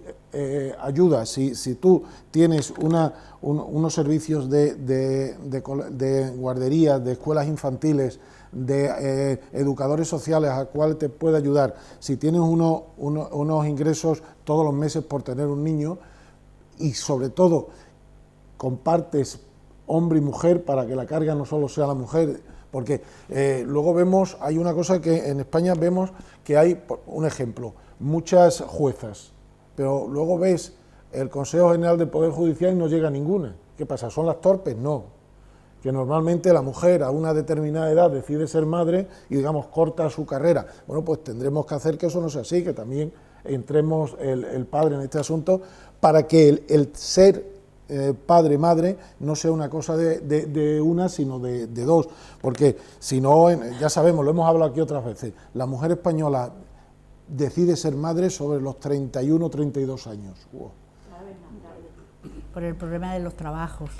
ayuda. Si tú tienes unos servicios de guarderías, de escuelas infantiles, de educadores sociales a cual te puede ayudar, si tienes unos ingresos todos los meses por tener un niño, y sobre todo compartes hombre y mujer para que la carga no solo sea la mujer, porque luego vemos, hay una cosa que en España vemos que hay, un ejemplo, muchas juezas, pero luego ves el Consejo General del Poder Judicial y no llega ninguna. ¿Qué pasa? ¿Son las torpes? No. Que normalmente la mujer a una determinada edad decide ser madre y, digamos, corta su carrera. Bueno, pues tendremos que hacer que eso no sea así, que también entremos el padre en este asunto, para que el ser padre-madre no sea una cosa de una, sino de dos, porque si no, ya sabemos, lo hemos hablado aquí otras veces, la mujer española decide ser madre sobre los 31 o 32 años. Wow. Por el problema de los trabajos.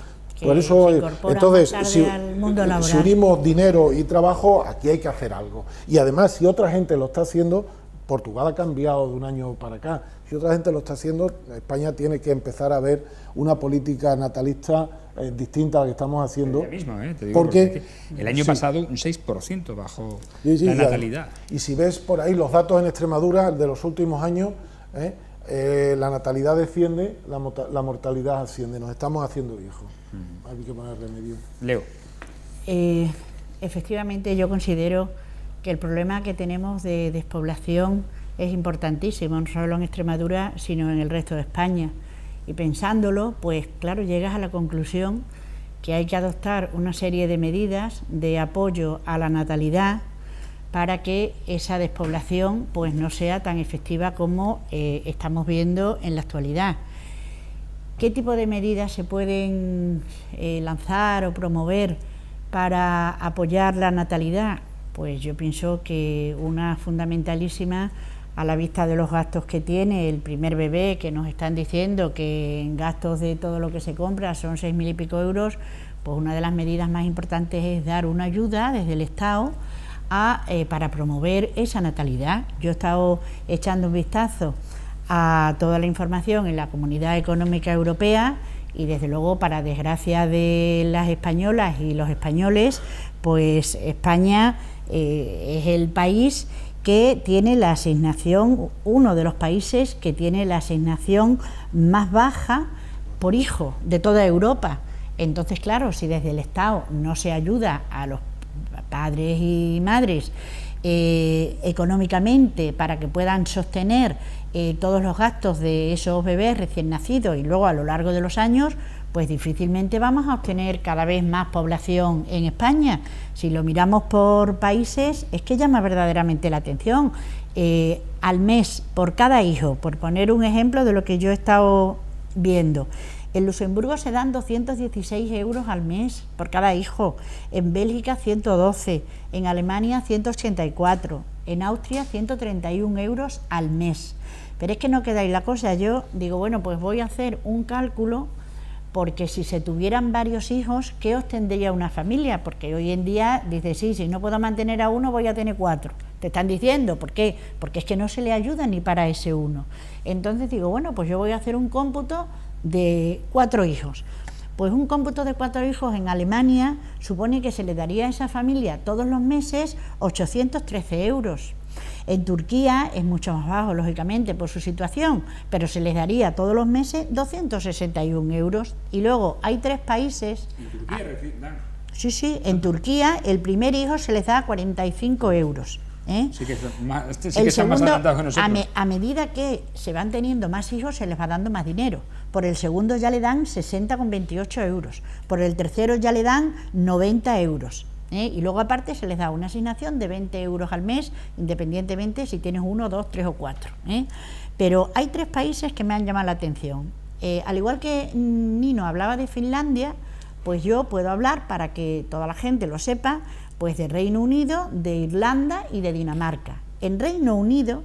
Por eso, entonces, si unimos dinero y trabajo, aquí hay que hacer algo. Y además, si otra gente lo está haciendo, Portugal ha cambiado de un año para acá, si otra gente lo está haciendo, España tiene que empezar a ver una política natalista distinta a la que estamos haciendo. Ya mismo, te digo, porque el año pasado un 6% bajó la natalidad. Y si ves por ahí los datos en Extremadura de los últimos años, la natalidad desciende, la mortalidad asciende, nos estamos haciendo viejos. Hay que poner remedio. Leo. Efectivamente, yo considero que el problema que tenemos de despoblación es importantísimo, no solo en Extremadura, sino en el resto de España. Y pensándolo, pues claro, llegas a la conclusión que hay que adoptar una serie de medidas de apoyo a la natalidad para que esa despoblación pues no sea tan efectiva como estamos viendo en la actualidad. ¿Qué tipo de medidas se pueden lanzar o promover para apoyar la natalidad? Pues yo pienso que una fundamentalísima, a la vista de los gastos que tiene el primer bebé, que nos están diciendo que en gastos de todo lo que se compra son 6.000 y pico euros, pues una de las medidas más importantes es dar una ayuda desde el Estado para promover esa natalidad. Yo he estado echando un vistazo a toda la información en la Comunidad Económica Europea y desde luego, para desgracia de las españolas y los españoles, pues España es el país que tiene la asignación, uno de los países que tiene la asignación más baja por hijo de toda Europa. Entonces, claro, si desde el Estado no se ayuda a los padres y madres económicamente para que puedan sostener todos los gastos de esos bebés recién nacidos y luego a lo largo de los años, pues difícilmente vamos a obtener cada vez más población en España. Si lo miramos por países, es que llama verdaderamente la atención. Al mes, por cada hijo, por poner un ejemplo de lo que yo he estado viendo, en Luxemburgo se dan 216 euros al mes por cada hijo, en Bélgica 112, en Alemania 184, en Austria 131 euros al mes. Pero es que no queda ahí la cosa. Yo digo, bueno, pues voy a hacer un cálculo, porque si se tuvieran varios hijos, ¿qué os tendría una familia? Porque hoy en día dice, sí, si no puedo mantener a uno, voy a tener 4. Te están diciendo, ¿por qué? Porque es que no se le ayuda ni para ese uno. Entonces digo, bueno, pues yo voy a hacer un cómputo de 4 hijos. Pues un cómputo de 4 hijos en Alemania supone que se le daría a esa familia todos los meses 813 euros. En Turquía es mucho más bajo, lógicamente, por su situación, pero se les daría todos los meses 261 euros. Y luego hay 3 países... ¿En Turquía Sí, en Turquía el primer hijo se les da 45 euros. Sí que están más adelantados que nosotros. A medida que se van teniendo más hijos, se les va dando más dinero. Por el segundo ya le dan 60,28 euros. Por el tercero ya le dan 90 euros. Y luego aparte se les da una asignación de 20 euros al mes, independientemente si tienes 1, 2, 3 o 4. Pero hay 3 países que me han llamado la atención. Al igual que Nino hablaba de Finlandia, pues yo puedo hablar, para que toda la gente lo sepa, pues de Reino Unido, de Irlanda y de Dinamarca. En Reino Unido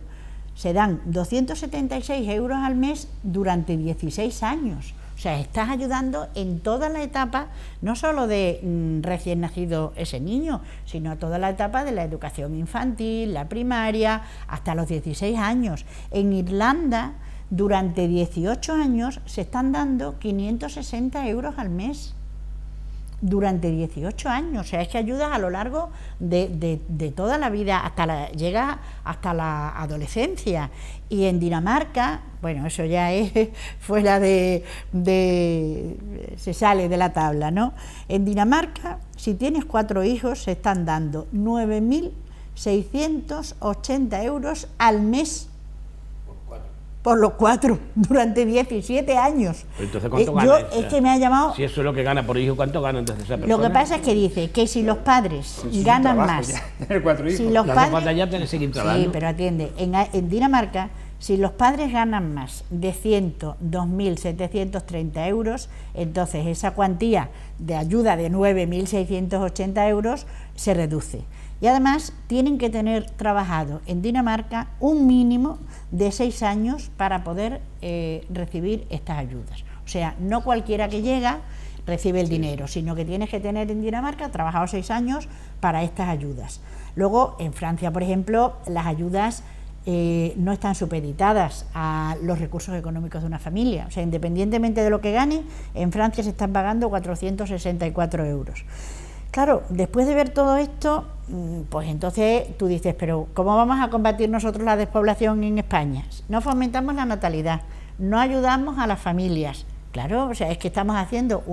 se dan 276 euros al mes durante 16 años. O sea, estás ayudando en toda la etapa, no solo de recién nacido ese niño, sino a toda la etapa de la educación infantil, la primaria, hasta los 16 años. En Irlanda, durante 18 años, se están dando 560 euros al mes. Durante 18 años, o sea, es que ayudas a lo largo de toda la vida, llega hasta la adolescencia. Y en Dinamarca, bueno, eso ya es fuera se sale de la tabla, ¿no? En Dinamarca, si tienes 4 hijos, se están dando 9.680 euros al mes. Por los 4, durante 17 años. Pero entonces, ¿cuánto gana? Es que me ha llamado... Si eso es lo que gana por hijo, ¿cuánto gana entonces esa persona? Lo que pasa es que dice que si los padres ganan más... Tener 4 hijos. Si los padres, ya tenés que seguir trabajando. sí, pero atiende, en Dinamarca, si los padres ganan más de 102.730 euros, entonces esa cuantía de ayuda de 9.680 euros se reduce. Y además tienen que tener trabajado en Dinamarca un mínimo de 6 años para poder recibir estas ayudas. O sea, no cualquiera que llega recibe el dinero, sino que tienes que tener en Dinamarca trabajado 6 años para estas ayudas. Luego, en Francia, por ejemplo, las ayudas no están supeditadas a los recursos económicos de una familia. O sea, independientemente de lo que gane, en Francia se están pagando 464 euros. Claro, después de ver todo esto, pues entonces tú dices, pero ¿cómo vamos a combatir nosotros la despoblación en España? No fomentamos la natalidad, no ayudamos a las familias. Claro, o sea, es que estamos haciendo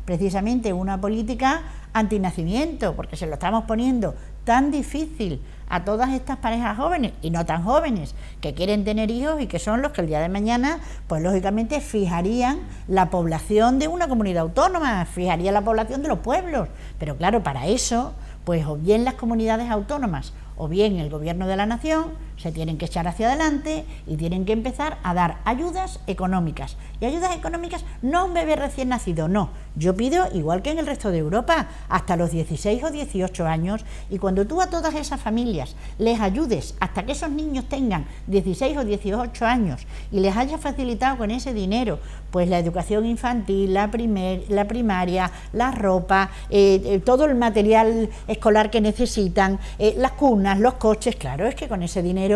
precisamente una política antinacimiento, porque se lo estamos poniendo tan difícil a todas estas parejas jóvenes y no tan jóvenes que quieren tener hijos y que son los que el día de mañana, pues lógicamente fijarían la población de una comunidad autónoma, fijarían la población de los pueblos. Pero claro, para eso, pues o bien las comunidades autónomas o bien el gobierno de la nación se tienen que echar hacia adelante y tienen que empezar a dar ayudas económicas. Y ayudas económicas no a un bebé recién nacido, no. Yo pido, igual que en el resto de Europa, hasta los 16 o 18 años, y cuando tú a todas esas familias les ayudes hasta que esos niños tengan 16 o 18 años y les hayas facilitado con ese dinero, pues la educación infantil, la primaria, la ropa, todo el material escolar que necesitan, las cunas, los coches, claro, es que con ese dinero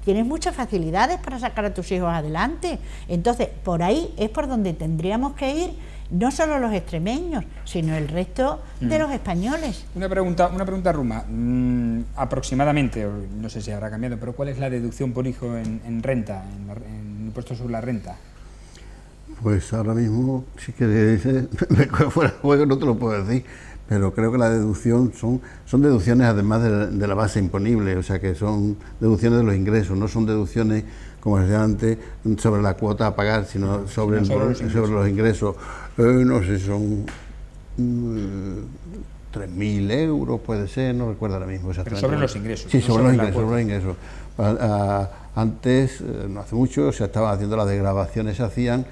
tienes muchas facilidades para sacar a tus hijos adelante. Entonces, por ahí es por donde tendríamos que ir, no solo los extremeños, sino el resto de los españoles. Una pregunta, Ruma. Aproximadamente, no sé si habrá cambiado, pero ¿cuál es la deducción por hijo en renta, en impuesto sobre la renta? Pues ahora mismo, si quieres, me coge fuera de juego, no te lo puedo decir, pero creo que la deducción son deducciones además de la base imponible, o sea que son deducciones de los ingresos, no son deducciones, como decía antes, sobre la cuota a pagar, sino sobre los ingresos. No sé, son 3.000 euros, puede ser, no recuerdo ahora mismo exactamente. Pero sobre los ingresos. Sí, no sobre los ingresos. Antes, no hace mucho, se estaban haciendo las desgravaciones, se hacían,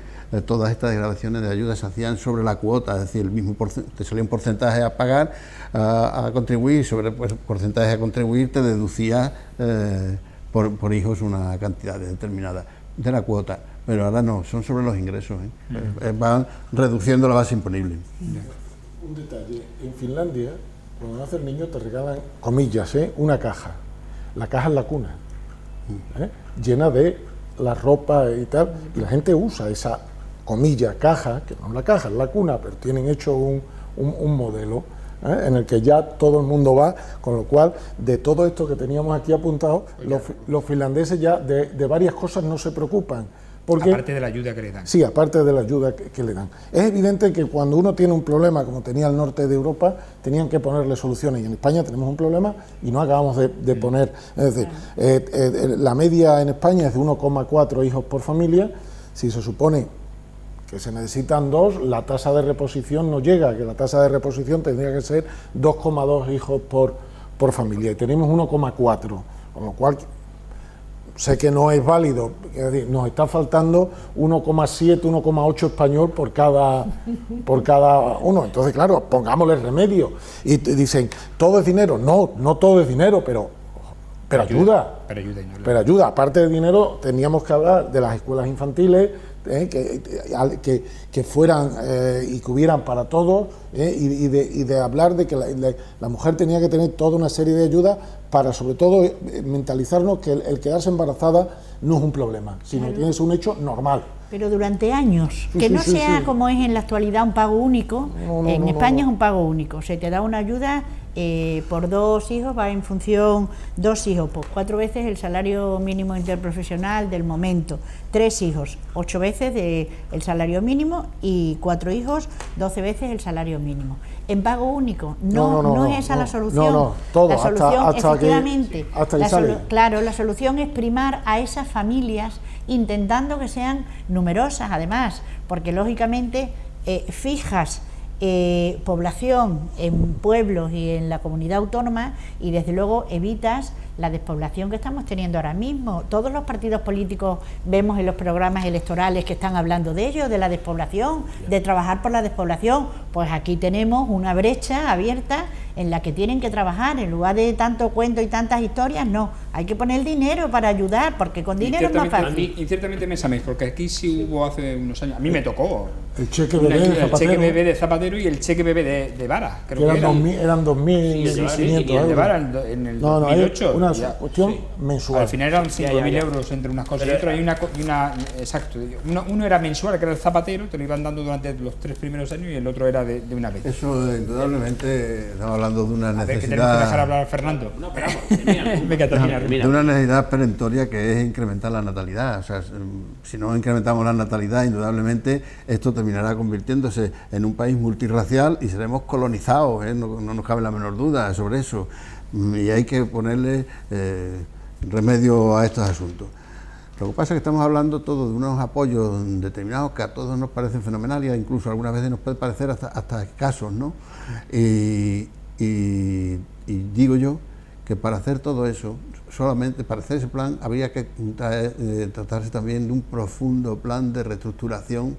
todas estas desgravaciones de ayuda se hacían sobre la cuota, es decir, el mismo te salía un porcentaje a pagar, a contribuir, sobre el porcentaje a contribuir te deducía por hijos una cantidad determinada de la cuota, pero ahora no, son sobre los ingresos, van reduciendo la base imponible. Un detalle, en Finlandia, cuando nace el niño te regalan, comillas, una caja. La caja es la cuna, llena de la ropa y tal, y la gente usa esa, comillas, caja, que no es la caja, es la cuna, pero tienen hecho un modelo en el que ya todo el mundo va, con lo cual, de todo esto que teníamos aquí apuntado, los finlandeses ya de varias cosas no se preocupan. Porque, aparte de la ayuda que le dan. Sí, aparte de la ayuda que le dan. Es evidente que cuando uno tiene un problema, como tenía el norte de Europa, tenían que ponerle soluciones. Y en España tenemos un problema y no acabamos de poner... Es decir, la media en España es de 1,4 hijos por familia. Si se supone que se necesitan 2, la tasa de reposición no llega, que la tasa de reposición tendría que ser 2,2 hijos por familia. Y tenemos 1,4, con lo cual... Sé que no es válido, es decir, nos está faltando 1,7, 1,8 español por cada uno. Entonces, claro, pongámosle remedio. Y dicen, ¿todo es dinero? No todo es dinero, pero ayuda. Pero ayuda. Aparte del dinero, teníamos que hablar de las escuelas infantiles, que fueran y que hubieran para todos, y de hablar de que la mujer tenía que tener toda una serie de ayudas para, sobre todo, mentalizarnos que el quedarse embarazada no es un problema, sino que es un hecho normal. Pero durante años, que no sea como es en la actualidad un pago único, en España es un pago único, se te da una ayuda por 2 hijos, va en función, 2 hijos, pues 4 veces el salario mínimo interprofesional del momento, 3 hijos, 8 veces el salario mínimo y 4 hijos, 12 veces el salario mínimo. En pago único, no es esa la solución. Todo, la solución, hasta efectivamente, hasta que sale. Claro, la solución es primar a esas familias intentando que sean numerosas, además, porque lógicamente fijas población en pueblos y en la comunidad autónoma y desde luego evitas la despoblación que estamos teniendo ahora mismo. Todos los partidos políticos vemos en los programas electorales que están hablando de ello, de la despoblación, de trabajar por la despoblación. Pues aquí tenemos una brecha abierta en la que tienen que trabajar, en lugar de tanto cuento y tantas historias, no, hay que poner el dinero para ayudar, porque con dinero es más fácil. Y ciertamente me sabéis, porque aquí sí hubo hace unos años, a mí me tocó el cheque bebé de Zapatero y el cheque bebé de Vara, creo que eran 2.500 euros. De Vara en el 2008. Una cuestión mensual. Al final eran 5.000 euros entre unas cosas y otras, exacto, uno era mensual, que era el Zapatero, te lo iban dando durante los 3 primeros años, y el otro era de una vez. Eso indudablemente estamos hablando de una necesidad... que tenemos que dejar hablar a Fernando. No, esperamos, de una necesidad perentoria, que es incrementar la natalidad. O sea, si no incrementamos la natalidad, indudablemente esto terminará convirtiéndose en un país multirracial y seremos colonizados, no nos cabe la menor duda sobre eso. Y hay que ponerle remedio a estos asuntos. Lo que pasa es que estamos hablando todos de unos apoyos determinados que a todos nos parecen fenomenales, e incluso algunas veces nos puede parecer hasta escasos, ¿no? Y digo yo que para hacer todo eso, solamente para hacer ese plan, habría que tratarse también de un profundo plan de reestructuración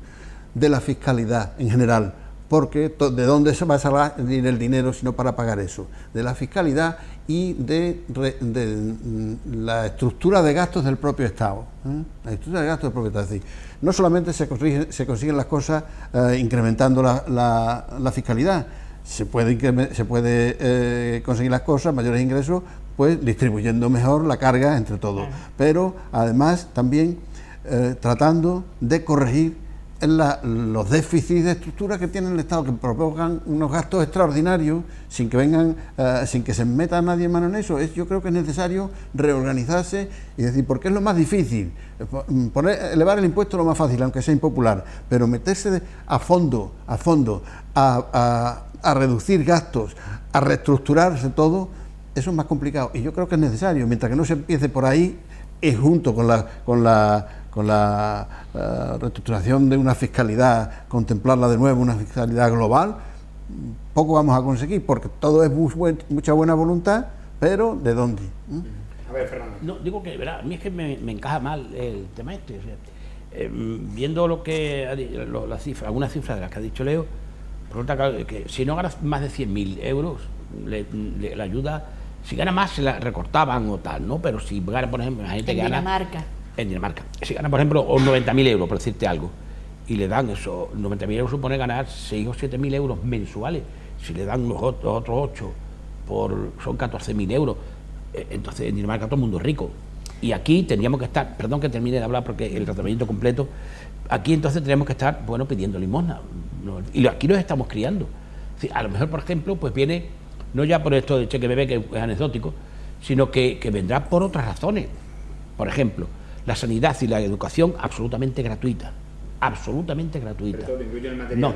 de la fiscalidad en general, porque ¿de dónde se va a salir el dinero sino para pagar eso? De la fiscalidad y de la estructura de gastos del propio Estado. La estructura de gastos del propio Estado. Es decir, no solamente se consiguen las cosas incrementando la fiscalidad, se puede conseguir las cosas, mayores ingresos, pues distribuyendo mejor la carga entre todos, pero además también tratando de corregir los déficits de estructura que tiene el Estado, que provocan unos gastos extraordinarios sin que se meta nadie en mano en eso. Yo creo que es necesario reorganizarse y decir, porque es lo más difícil. Elevar el impuesto es lo más fácil, aunque sea impopular, pero meterse a fondo a a reducir gastos, a reestructurarse todo, eso es más complicado. Y yo creo que es necesario, mientras que no se empiece por ahí, es junto con la reestructuración de una fiscalidad, contemplarla de nuevo, una fiscalidad global, poco vamos a conseguir, porque todo es mucha buena voluntad, pero ¿de dónde? A ver, Fernando. No, digo que, verá, a mí es que me encaja mal el tema este. O sea, viendo lo que algunas cifras de las que ha dicho Leo, resulta que si no ganas más de 100.000 euros, la ayuda, si gana más se la recortaban o tal, ¿no? Pero si gana, por ejemplo, la gente que gana... En Dinamarca. Si gana, por ejemplo, 90.000 euros, por decirte algo, y le dan eso, 90.000 euros supone ganar 6 o 7.000 euros mensuales. Si le dan los otros 8, son 14.000 euros. Entonces en Dinamarca todo el mundo es rico. Y aquí tendríamos que estar, perdón que termine de hablar porque el tratamiento completo, aquí entonces tenemos que estar, bueno, pidiendo limosna. Y aquí los estamos criando. A lo mejor, por ejemplo, pues viene, no ya por esto de cheque bebé, que es anecdótico, sino que vendrá por otras razones. Por ejemplo, la sanidad y la educación absolutamente gratuita. Absolutamente gratuita. Pero todo incluye el material. No,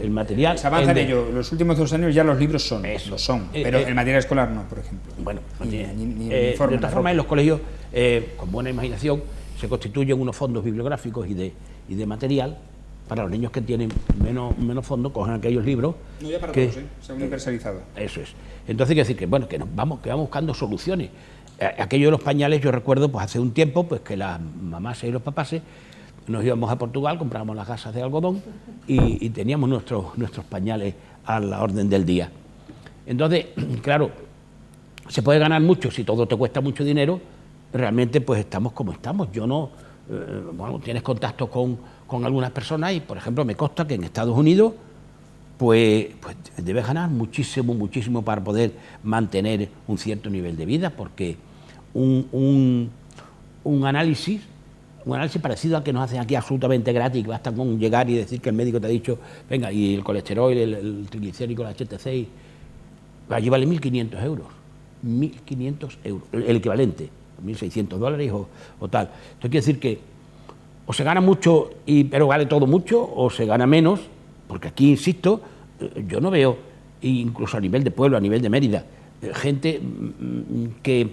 el material... Se avanza en ello. Los últimos 2 años ya los libros lo son, pero el material escolar no, por ejemplo. Bueno, ni de otra forma, en los colegios, con buena imaginación, se constituyen unos fondos bibliográficos y de material para los niños que tienen menos fondos, cogen aquellos libros... No, ya para todos, se ha universalizado. Eso es. Entonces, hay que decir que, bueno, que vamos buscando soluciones. Aquello de los pañales, yo recuerdo, pues hace un tiempo, pues que las mamás y los papás nos íbamos a Portugal, comprábamos las gasas de algodón y teníamos nuestros pañales a la orden del día. Entonces, claro, se puede ganar mucho si todo te cuesta mucho dinero, realmente pues estamos como estamos. Yo no, bueno, tienes contacto con algunas personas y, por ejemplo, me consta que en Estados Unidos pues debes ganar muchísimo para poder mantener un cierto nivel de vida, porque un análisis parecido al que nos hacen aquí absolutamente gratis, que basta con llegar y decir que el médico te ha dicho, venga, y el colesterol, el triglicérico, la HTC, allí vale 1.500 euros. 1.500 euros, el equivalente, $1.600 o tal. Esto quiere decir que o se gana mucho, pero vale todo mucho, o se gana menos, porque aquí, insisto, yo no veo, incluso a nivel de pueblo, a nivel de Mérida, gente que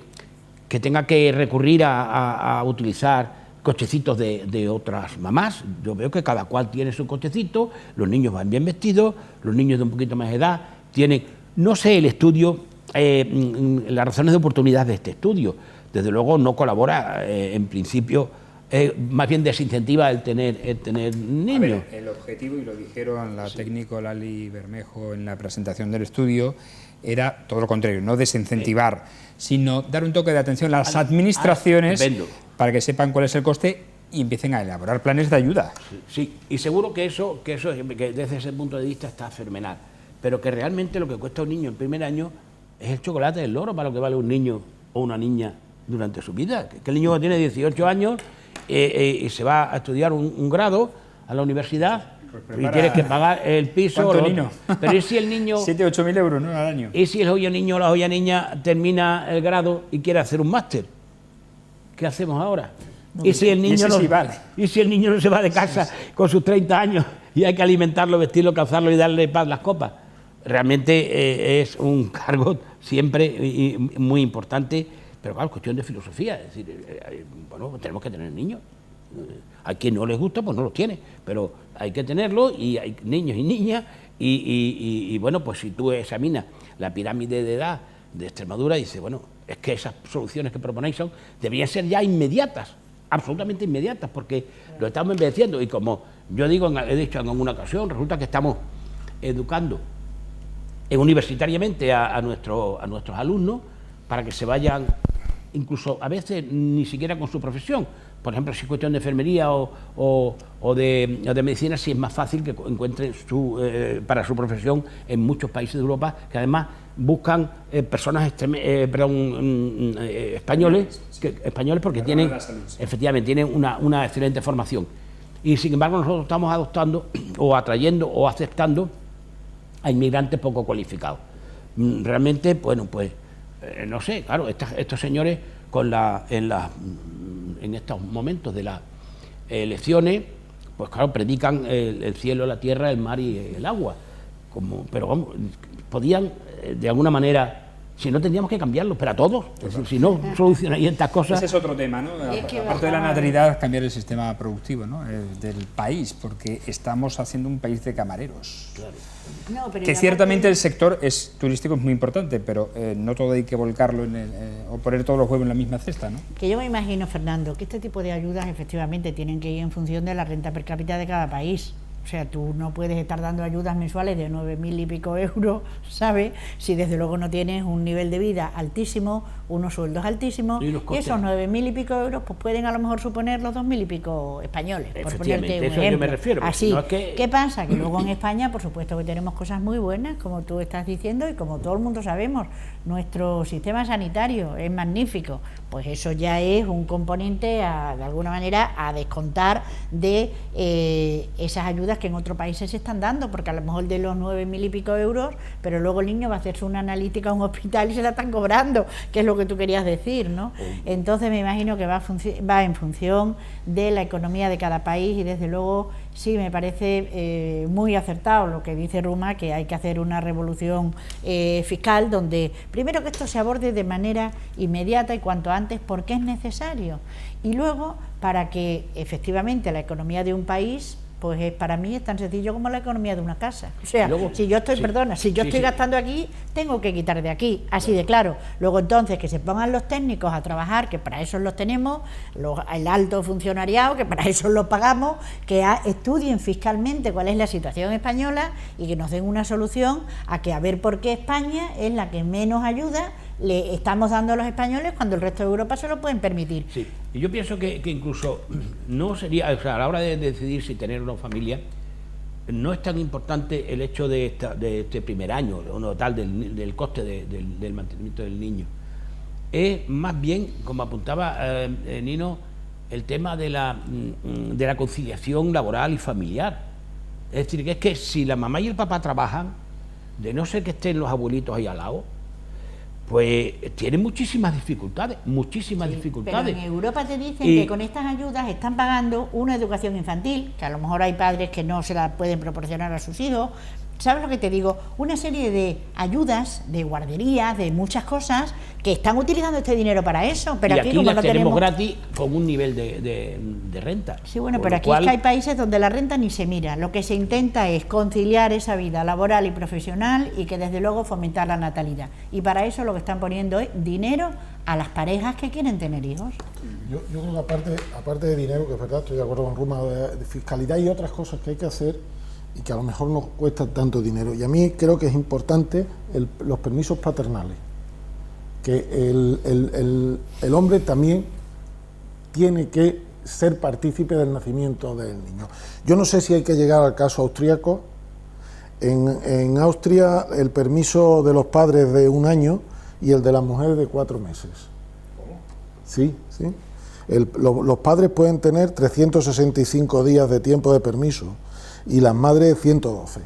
tenga que recurrir a utilizar cochecitos de otras mamás. Yo veo que cada cual tiene su cochecito, los niños van bien vestidos, los niños de un poquito más de edad tienen, no sé el estudio, las razones de oportunidad de este estudio, desde luego no colabora en principio, más bien desincentiva el tener niños. A ver, el objetivo, y lo dijeron la técnico Lali Bermejo en la presentación del estudio, era todo lo contrario, no desincentivar, sino dar un toque de atención a las administraciones para que sepan cuál es el coste y empiecen a elaborar planes de ayuda. Sí, y seguro que eso que desde ese punto de vista está fenomenal, pero que realmente lo que cuesta un niño en primer año es el chocolate del loro para lo que vale un niño o una niña durante su vida. Que el niño tiene 18 años y se va a estudiar un grado a la universidad y tienes que pagar el piso. Pero ¿y si el niño... 7.000 o 8.000 euros, ¿no?, al año. ¿Y si el joven niño o la joven niña termina el grado y quiere hacer un máster? ¿Qué hacemos ahora? ¿Y si el niño no se va de casa con sus 30 años y hay que alimentarlo, vestirlo, calzarlo y darle paz las copas? Realmente es un cargo siempre muy importante, pero claro, cuestión de filosofía. Es decir, bueno, tenemos que tener niños. A quien no les gusta, pues no los tiene, pero hay que tenerlos, y hay niños y niñas, y bueno, pues si tú examinas la pirámide de edad de Extremadura, dices, bueno, es que esas soluciones que proponéis deberían ser ya inmediatas, absolutamente inmediatas, porque lo estamos envejeciendo, y como yo digo, he dicho en alguna ocasión, resulta que estamos educando universitariamente a nuestros alumnos para que se vayan, incluso a veces ni siquiera con su profesión. Por ejemplo, si es cuestión de enfermería o de medicina, sí es más fácil que encuentren para su profesión en muchos países de Europa, que además buscan personas españoles porque tienen, efectivamente, tienen una excelente formación. Y sin embargo nosotros estamos adoptando o atrayendo o aceptando a inmigrantes poco cualificados. Realmente, bueno, pues no sé, claro, estos señores en estos momentos de las elecciones, pues claro, predican el cielo, la tierra, el mar y el agua, pero vamos, podían de alguna manera, si no tendríamos que cambiarlos, pero a todos, es decir, si no solucionarían estas cosas. Ese es otro tema, ¿no? Aparte de la natalidad, cambiar el sistema productivo, ¿no? Del país, porque estamos haciendo un país de camareros. Claro. No, pero que ciertamente el sector turístico es muy importante, pero no todo hay que volcarlo o poner todos los huevos en la misma cesta, ¿no? Que yo me imagino, Fernando, que este tipo de ayudas efectivamente tienen que ir en función de la renta per cápita de cada país. O sea, tú no puedes estar dando ayudas mensuales de 9.000 y pico euros, ¿sabes? Si desde luego no tienes un nivel de vida altísimo, unos sueldos altísimos, y esos 9.000 y pico euros pues pueden a lo mejor suponer los 2.000 y pico españoles, por ponerte un eso ejemplo. Yo me refiero. Así, no es que... ¿qué pasa? Que luego en España, por supuesto que tenemos cosas muy buenas, como tú estás diciendo, y como todo el mundo sabemos, nuestro sistema sanitario es magnífico. Pues eso ya es un componente, de alguna manera, a descontar de esas ayudas que en otros países se están dando, porque a lo mejor de los 9.000 y pico euros, pero luego el niño va a hacerse una analítica a un hospital y se la están cobrando, que es lo que tú querías decir, ¿no? Entonces me imagino que va en función de la economía de cada país, y desde luego sí me parece muy acertado lo que dice Ruma, que hay que hacer una revolución fiscal donde primero que esto se aborde de manera inmediata y cuanto antes, porque es necesario, y luego para que efectivamente la economía de un país, pues para mí es tan sencillo como la economía de una casa. O sea, luego, si yo estoy, estoy gastando aquí, tengo que quitar de aquí, así de claro. Luego entonces que se pongan los técnicos a trabajar, que para eso los tenemos, el alto funcionariado, que para eso los pagamos, que estudien fiscalmente cuál es la situación española y que nos den una solución a que a ver por qué España es la que menos ayuda le estamos dando a los españoles cuando el resto de Europa se lo pueden permitir. Sí, y yo pienso que incluso no sería, o sea, a la hora de decidir si tener una familia, no es tan importante el hecho de este primer año, o no tal, del coste del mantenimiento del niño. Es más bien, como apuntaba Nino, el tema de la conciliación laboral y familiar. Es decir, que es que si la mamá y el papá trabajan, de no ser que estén los abuelitos ahí al lado, pues tienen muchísimas dificultades, dificultades. Pero en Europa te dicen que con estas ayudas están pagando una educación infantil, que a lo mejor hay padres que no se la pueden proporcionar a sus hijos. ¿Sabes lo que te digo? Una serie de ayudas, de guarderías, de muchas cosas que están utilizando este dinero para eso. Pero y aquí como como las no tenemos gratis con un nivel de renta. Sí, bueno, pero aquí es que hay países donde la renta ni se mira. Lo que se intenta es conciliar esa vida laboral y profesional y que desde luego fomentar la natalidad. Y para eso lo que están poniendo es dinero a las parejas que quieren tener hijos. Yo creo que aparte de dinero, que es verdad, estoy de acuerdo con Ruma, de fiscalidad y otras cosas que hay que hacer y que a lo mejor no cuesta tanto dinero. Y a mí creo que es importante los permisos paternales, que el hombre también tiene que ser partícipe del nacimiento del niño. Yo no sé si hay que llegar al caso austríaco. En Austria el permiso de los padres de 1 año y el de las mujeres de 4 meses. ¿Cómo? Sí. Los padres pueden tener 365 días de tiempo de permiso y las madres 112.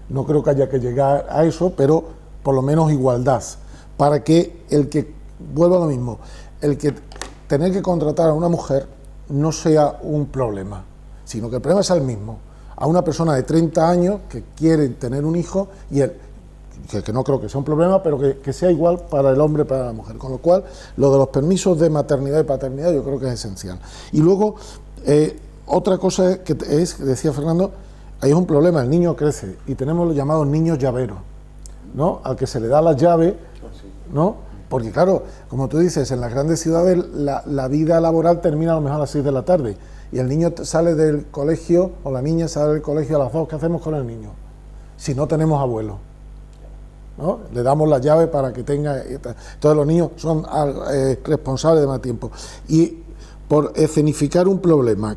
No creo que haya que llegar a eso, pero por lo menos igualdad, para que vuelva a lo mismo, el que tener que contratar a una mujer no sea un problema, sino que el problema es el mismo, a una persona de 30 años que quiere tener un hijo y que no creo que sea un problema, pero que sea igual para el hombre y para la mujer, con lo cual lo de los permisos de maternidad y paternidad yo creo que es esencial. Y luego, otra cosa que decía Fernando, hay un problema, el niño crece y tenemos los llamados niños llaveros, ¿no? Al que se le da la llave, ¿no? Porque claro, como tú dices, en las grandes ciudades la vida laboral termina a lo mejor a las 6 de la tarde y el niño sale del colegio o la niña sale del colegio a las 2, ¿qué hacemos con el niño? Si no tenemos abuelo, ¿no? Le damos la llave para que tenga... Entonces los niños son responsables de más tiempo. Y por escenificar un problema,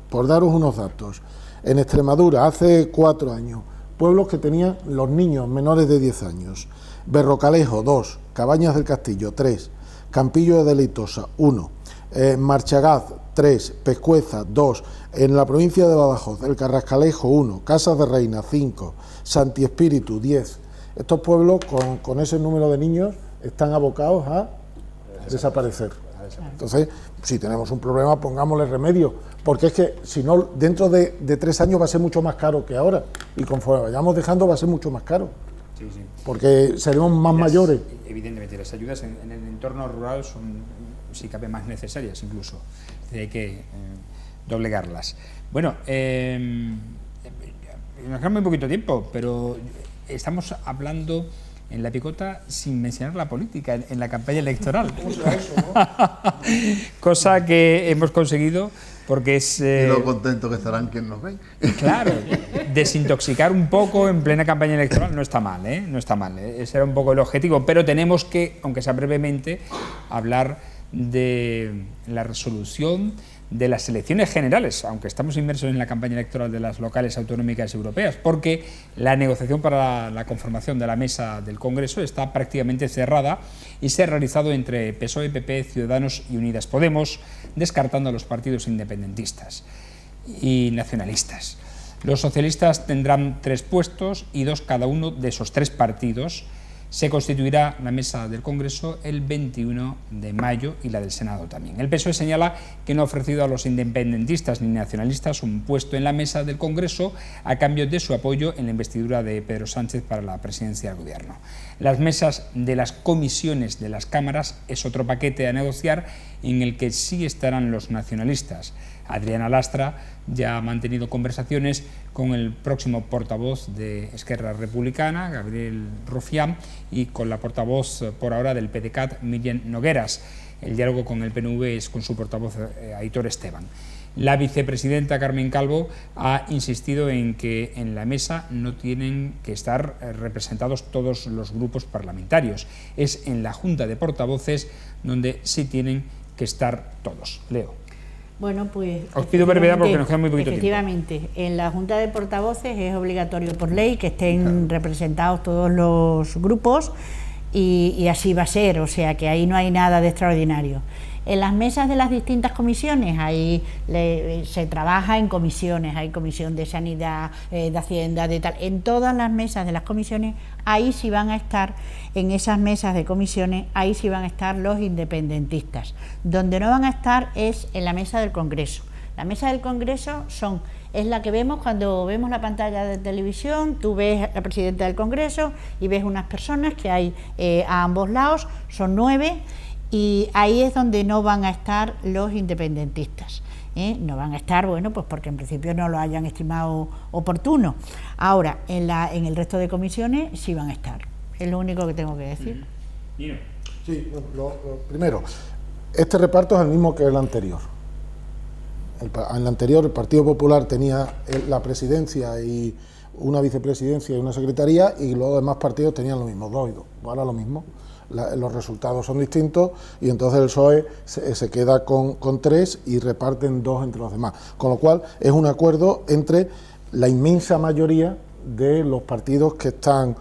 por daros unos datos, en Extremadura, hace 4 años, pueblos que tenían los niños menores de 10 años. Berrocalejo, 2. Cabañas del Castillo, 3. Campillo de Deleitosa, 1. Marchagaz, 3. Pescueza, 2. En la provincia de Badajoz, el Carrascalejo, 1. Casas de Reina, 5. Santi Espíritu, 10. Estos pueblos, con ese número de niños, están abocados a desaparecer. Entonces, si tenemos un problema, pongámosle remedio, porque es que si no, dentro de 3 años va a ser mucho más caro que ahora, y conforme vayamos dejando va a ser mucho más caro, porque seremos más mayores. Evidentemente, las ayudas en el entorno rural son, si cabe, más necesarias incluso, hay que doblegarlas. Bueno, nos queda muy poquito tiempo, pero estamos hablando en La Picota sin mencionar la política en la campaña electoral. ¿Cómo será eso, no? Cosa que hemos conseguido porque es... y lo contento que estarán quienes nos ven. Claro, desintoxicar un poco en plena campaña electoral no está mal, no está mal, ese era un poco el objetivo, pero tenemos que, aunque sea brevemente, hablar de la resolución de las elecciones generales, aunque estamos inmersos en la campaña electoral de las locales autonómicas europeas, porque la negociación para la conformación de la mesa del Congreso está prácticamente cerrada y se ha realizado entre PSOE, PP, Ciudadanos y Unidas Podemos, descartando a los partidos independentistas y nacionalistas. Los socialistas tendrán 3 puestos y 2 cada uno de esos 3 partidos. Se constituirá la mesa del Congreso el 21 de mayo y la del Senado también. El PSOE señala que no ha ofrecido a los independentistas ni nacionalistas un puesto en la mesa del Congreso a cambio de su apoyo en la investidura de Pedro Sánchez para la presidencia del Gobierno. Las mesas de las comisiones de las cámaras es otro paquete a negociar en el que sí estarán los nacionalistas. Adriana Lastra ya ha mantenido conversaciones con el próximo portavoz de Esquerra Republicana, Gabriel Rufián, y con la portavoz por ahora del PDeCAT, Miriam Nogueras. El diálogo con el PNV es con su portavoz Aitor Esteban. La vicepresidenta Carmen Calvo ha insistido en que en la mesa no tienen que estar representados todos los grupos parlamentarios. Es en la Junta de Portavoces donde sí tienen que estar todos. Leo. Bueno, pues... Os pido brevedad porque nos queda muy poquito tiempo. Efectivamente, en la Junta de Portavoces es obligatorio por ley que estén representados todos los grupos y así va a ser, o sea que ahí no hay nada de extraordinario. En las mesas de las distintas comisiones, ahí se trabaja en comisiones, hay comisión de sanidad, de hacienda, de tal, en todas las mesas de las comisiones, ahí sí van a estar, en esas mesas de comisiones, ahí sí van a estar los independentistas. Donde no van a estar es en la mesa del Congreso. La mesa del Congreso es la que vemos cuando vemos la pantalla de televisión, tú ves a la presidenta del Congreso y ves unas personas que hay a ambos lados, son 9, y ahí es donde no van a estar los independentistas. No van a estar, bueno, pues porque en principio no lo hayan estimado oportuno. Ahora, en el resto de comisiones sí van a estar. Es lo único que tengo que decir. Sí, primero, este reparto es el mismo que el anterior. En el anterior el Partido Popular tenía la presidencia y una vicepresidencia y una secretaría, y los demás partidos tenían lo mismo, 2 y 2. Ahora lo mismo. Los resultados son distintos y entonces el PSOE se queda con 3 y reparten 2 entre los demás, con lo cual es un acuerdo entre la inmensa mayoría de los partidos que están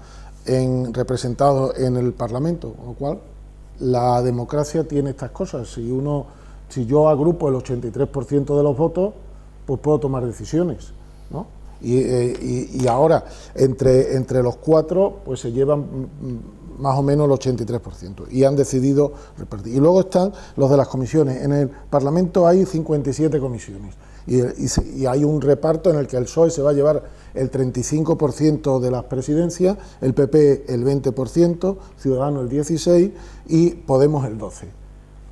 representados en el Parlamento, con lo cual la democracia tiene estas cosas. Si yo agrupo el 83% de los votos, pues puedo tomar decisiones, ¿no? Y ahora entre los 4 pues se llevan más o menos el 83%, y han decidido repartir. Y luego están los de las comisiones. En el Parlamento hay 57 comisiones, y hay un reparto en el que el PSOE se va a llevar el 35% de las presidencias, el PP el 20%, Ciudadanos el 16% y Podemos el 12%.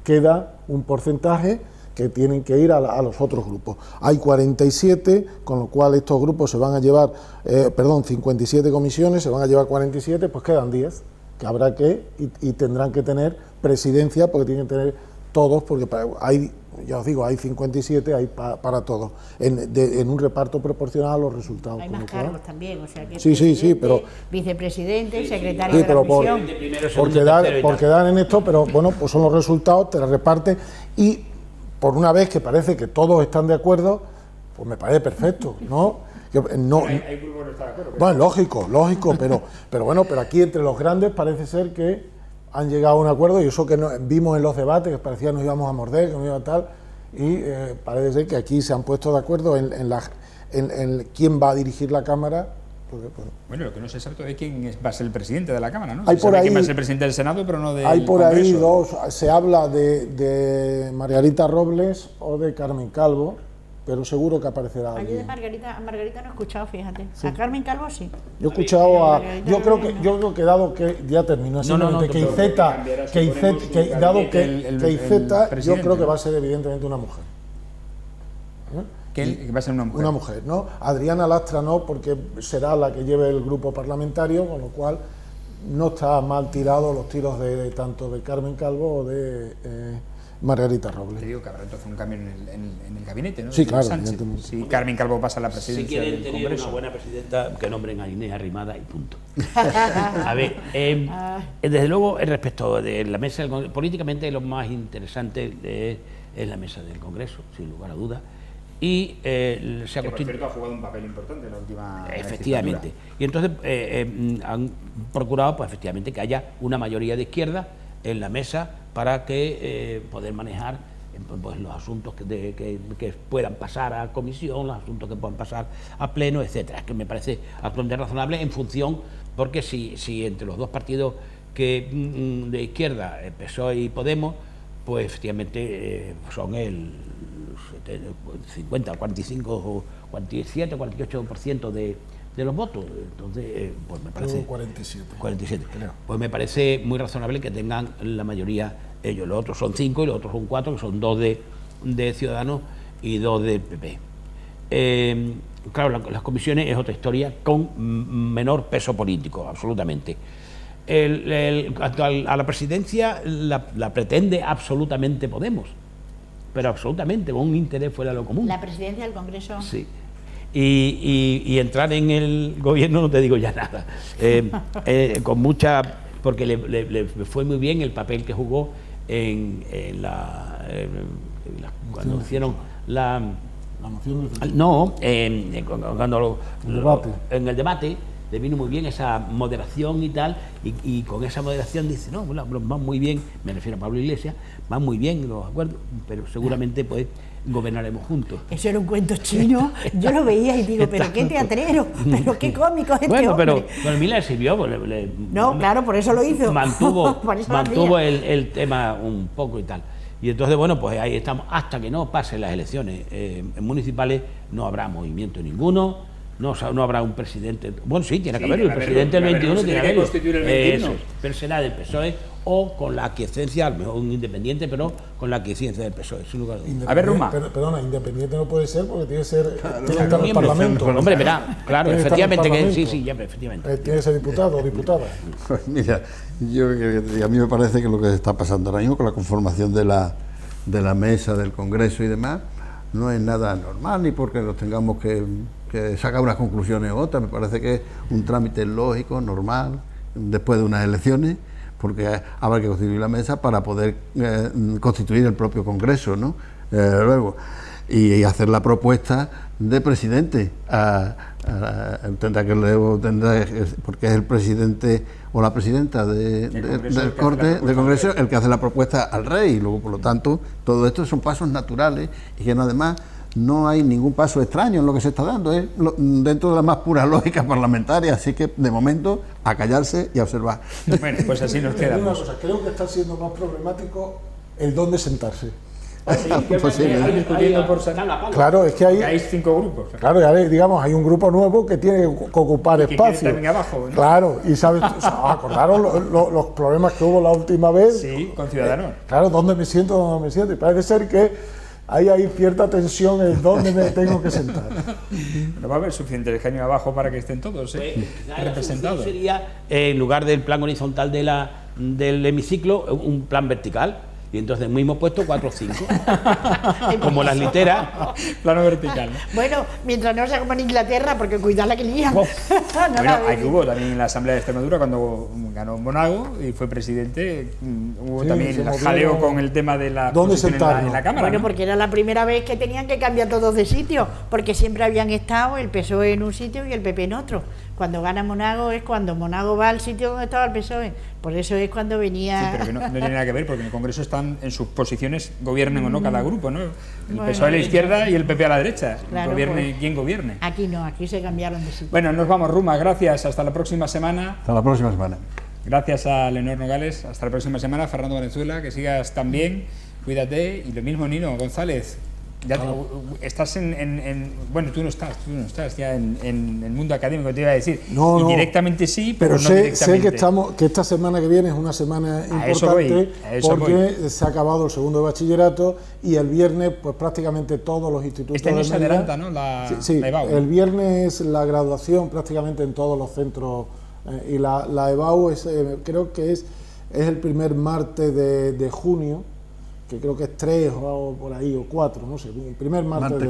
Queda un porcentaje que tienen que ir a los otros grupos. Hay 47, con lo cual estos grupos se van a llevar, 57 comisiones, se van a llevar 47, pues quedan 10, que habrá y tendrán que tener presidencia, porque tienen que tener todos, porque hay, ya os digo, hay 57, hay para todos, en un reparto proporcional a los resultados. Hay más cargos también, o sea que sí, pero vicepresidente, secretario de la comisión. Por quedar en esto, pero bueno, pues son los resultados, te los reparten, y por una vez que parece que todos están de acuerdo, pues me parece perfecto, ¿no? Hay grupos que no están de acuerdo. Bueno, lógico, pero aquí entre los grandes parece ser que han llegado a un acuerdo, y eso que vimos en los debates, que parecía que nos íbamos a morder, que nos iba a tal, y parece ser que aquí se han puesto de acuerdo en quién va a dirigir la Cámara, porque, bueno, lo que no se sabe todavía quién va a ser el presidente de la Cámara, ¿no? Hay Se por sabe ahí, quién va a ser el presidente del Senado, pero no del hay por ahí Congreso. se habla de Margarita Robles o de Carmen Calvo, pero seguro que aparecerá Yo de alguien. Margarita no he escuchado, fíjate. A Carmen Calvo sí. Yo he escuchado a... Margarita Yo creo Robles que, no. yo creo que dado que ya terminó, simplemente que Iceta, dado que Iceta, yo creo que va a ser evidentemente una mujer. Que va a ser una mujer. Una mujer, ¿no? Adriana Lastra no, porque será la que lleve el grupo parlamentario, con lo cual no está mal tirado los tiros de tanto de Carmen Calvo o de Margarita Robles. Te digo que habrá entonces un cambio en el gabinete, ¿no? Sí, De claro, Sánchez. evidentemente. Si Carmen Calvo pasa a la Si presidencia quieren del tener Congreso. una buena presidenta, que nombren a Inés Arrimada y punto. A ver, desde luego, respecto de la mesa del Congreso, políticamente lo más interesante es la mesa del Congreso, sin lugar a dudas. Y se ha Que, por constituido. cierto, ha jugado un papel importante en la última Efectivamente. legislatura. Y entonces han procurado, pues efectivamente, que haya una mayoría de izquierda en la mesa para que poder manejar pues, los asuntos que puedan pasar a comisión, los asuntos que puedan pasar a pleno, etcétera. Es que me parece absolutamente razonable en función, porque si entre los dos partidos de izquierda, PSOE y Podemos, pues efectivamente son el 50, 45 o 47, 48% de los votos. Entonces, pues me parece... 47. creo. Pues me parece muy razonable que tengan la mayoría ellos. Los otros son 5 y los otros son 4, que son 2 de Ciudadanos y 2 del PP. Claro, las comisiones es otra historia con menor peso político, absolutamente. A la presidencia la pretende absolutamente Podemos, pero absolutamente, con un interés fuera de lo común. La presidencia del Congreso. Sí. Y entrar en el gobierno no te digo ya nada. Con mucha... Porque le fue muy bien el papel que jugó cuando hicieron la moción del... No, cuando debate. en el debate le vino muy bien esa moderación y tal, y con esa moderación dice, no, bueno, van muy bien, me refiero a Pablo Iglesias, van muy bien los acuerdos, pero seguramente pues gobernaremos juntos. Eso era un cuento chino, yo lo veía y digo, pero qué teatrero, pero qué cómico es este bueno, hombre. pero a mí le sirvió. No, claro, por eso lo hizo. Mantuvo Por eso lo hacía. el tema un poco y tal. Y entonces, bueno, pues ahí estamos, hasta que no pasen las elecciones municipales, no habrá movimiento ninguno. No habrá un presidente. Bueno, sí, tiene que haberlo. El presidente del 21 tiene que haberlo. Constituir el 21. Eso, pero será del PSOE o con la aquiescencia, a lo mejor un independiente, pero con la aquiescencia del PSOE, sin lugar a dudas. A ver, Ruma. Perdona, independiente no puede ser porque tiene que ser tiene que estar en el Miembro. Parlamento. Hombre, verá, claro, Tiene que estar en el efectivamente, Parlamento. efectivamente. Tiene que ser diputado o diputada. Pues mira, a mí me parece que lo que está pasando ahora mismo con la conformación de la mesa del Congreso y demás no es nada normal, ni porque nos tengamos que sacar unas conclusiones u otras. Me parece que es un trámite lógico, normal, después de unas elecciones, porque habrá que constituir la mesa para poder constituir el propio Congreso, ¿no? Luego, y hacer la propuesta de presidente. Porque es el presidente o la presidenta del Congreso el que hace la propuesta al rey, y luego, por lo tanto, todo esto son pasos naturales y que además no hay ningún paso extraño en lo que se está dando, es dentro de la más pura lógica parlamentaria, así que de momento a callarse y a observar. Bueno, pues así nos Te digo una quedamos. cosa, creo que está siendo más problemático el dónde sentarse. Discutiendo por Claro, es que que hay 5 grupos. Claro, ya digamos, hay un grupo nuevo que tiene que ocupar que quiere espacio. también abajo, ¿no? Claro, y sabes, acordaron los problemas que hubo la última vez. Sí, con Ciudadanos. Claro, ¿dónde me siento? ¿Dónde me siento? Y parece ser que hay cierta tensión en dónde me tengo que sentar. No va a haber suficiente genio abajo para que estén todos representados. Sería, en lugar del plan horizontal del hemiciclo, un plan vertical. Y entonces mismo puesto 4 o 5, como las literas. Plano vertical. Bueno, mientras no sea como en Inglaterra, porque cuidado la que lían. Oh. Bueno, aquí hubo también en la Asamblea de Extremadura, cuando ganó Monago y fue presidente, hubo Sí, también se el movió. jaleo con el tema de la ¿Dónde posición en sentarnos? la Cámara. Bueno, ¿no? porque era la primera vez que tenían que cambiar todos de sitio, porque siempre habían estado el PSOE en un sitio y el PP en otro. Cuando gana Monago es cuando Monago va al sitio donde estaba el PSOE. Por eso es cuando venía... Sí, pero que no tiene nada que ver, porque en el Congreso están en sus posiciones, gobiernen o no cada grupo, ¿no? El PSOE a la izquierda y el PP a la derecha. Claro, Gobierne pues, quien gobierne. Aquí no, aquí se cambiaron de sitio. Bueno, nos vamos, Ruma, gracias. Hasta la próxima semana. Hasta la próxima semana. Gracias a Leonor Nogales. Hasta la próxima semana. Fernando Valenzuela, que sigas tan bien. Cuídate. Y lo mismo, Nino González. Ya estás bueno, tú no estás ya en el mundo académico, te iba a decir. No, indirectamente sí, pero no sé directamente. sé que esta semana que viene es una semana importante porque se ha acabado el segundo de bachillerato y el viernes pues prácticamente todos los institutos este año de se adelanta, ¿no? La EBAU. El viernes es la graduación prácticamente en todos los centros y la EBAU creo que es el primer martes de junio, que creo que es 3 o por ahí, o 4, no sé, el primer martes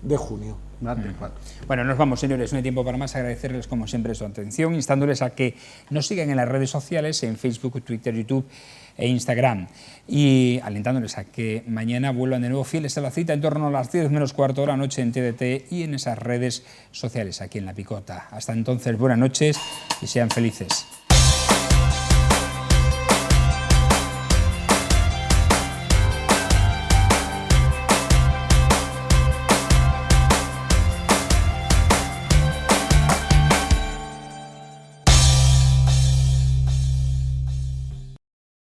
de junio. Martes 4. Bueno, nos vamos, señores, no hay tiempo para más. Agradecerles, como siempre, su atención, instándoles a que nos sigan en las redes sociales, en Facebook, Twitter, YouTube e Instagram, y alentándoles a que mañana vuelvan de nuevo fieles a la cita en torno a las 10 menos cuarto de la noche en TDT y en esas redes sociales aquí en La Picota. Hasta entonces, buenas noches y sean felices.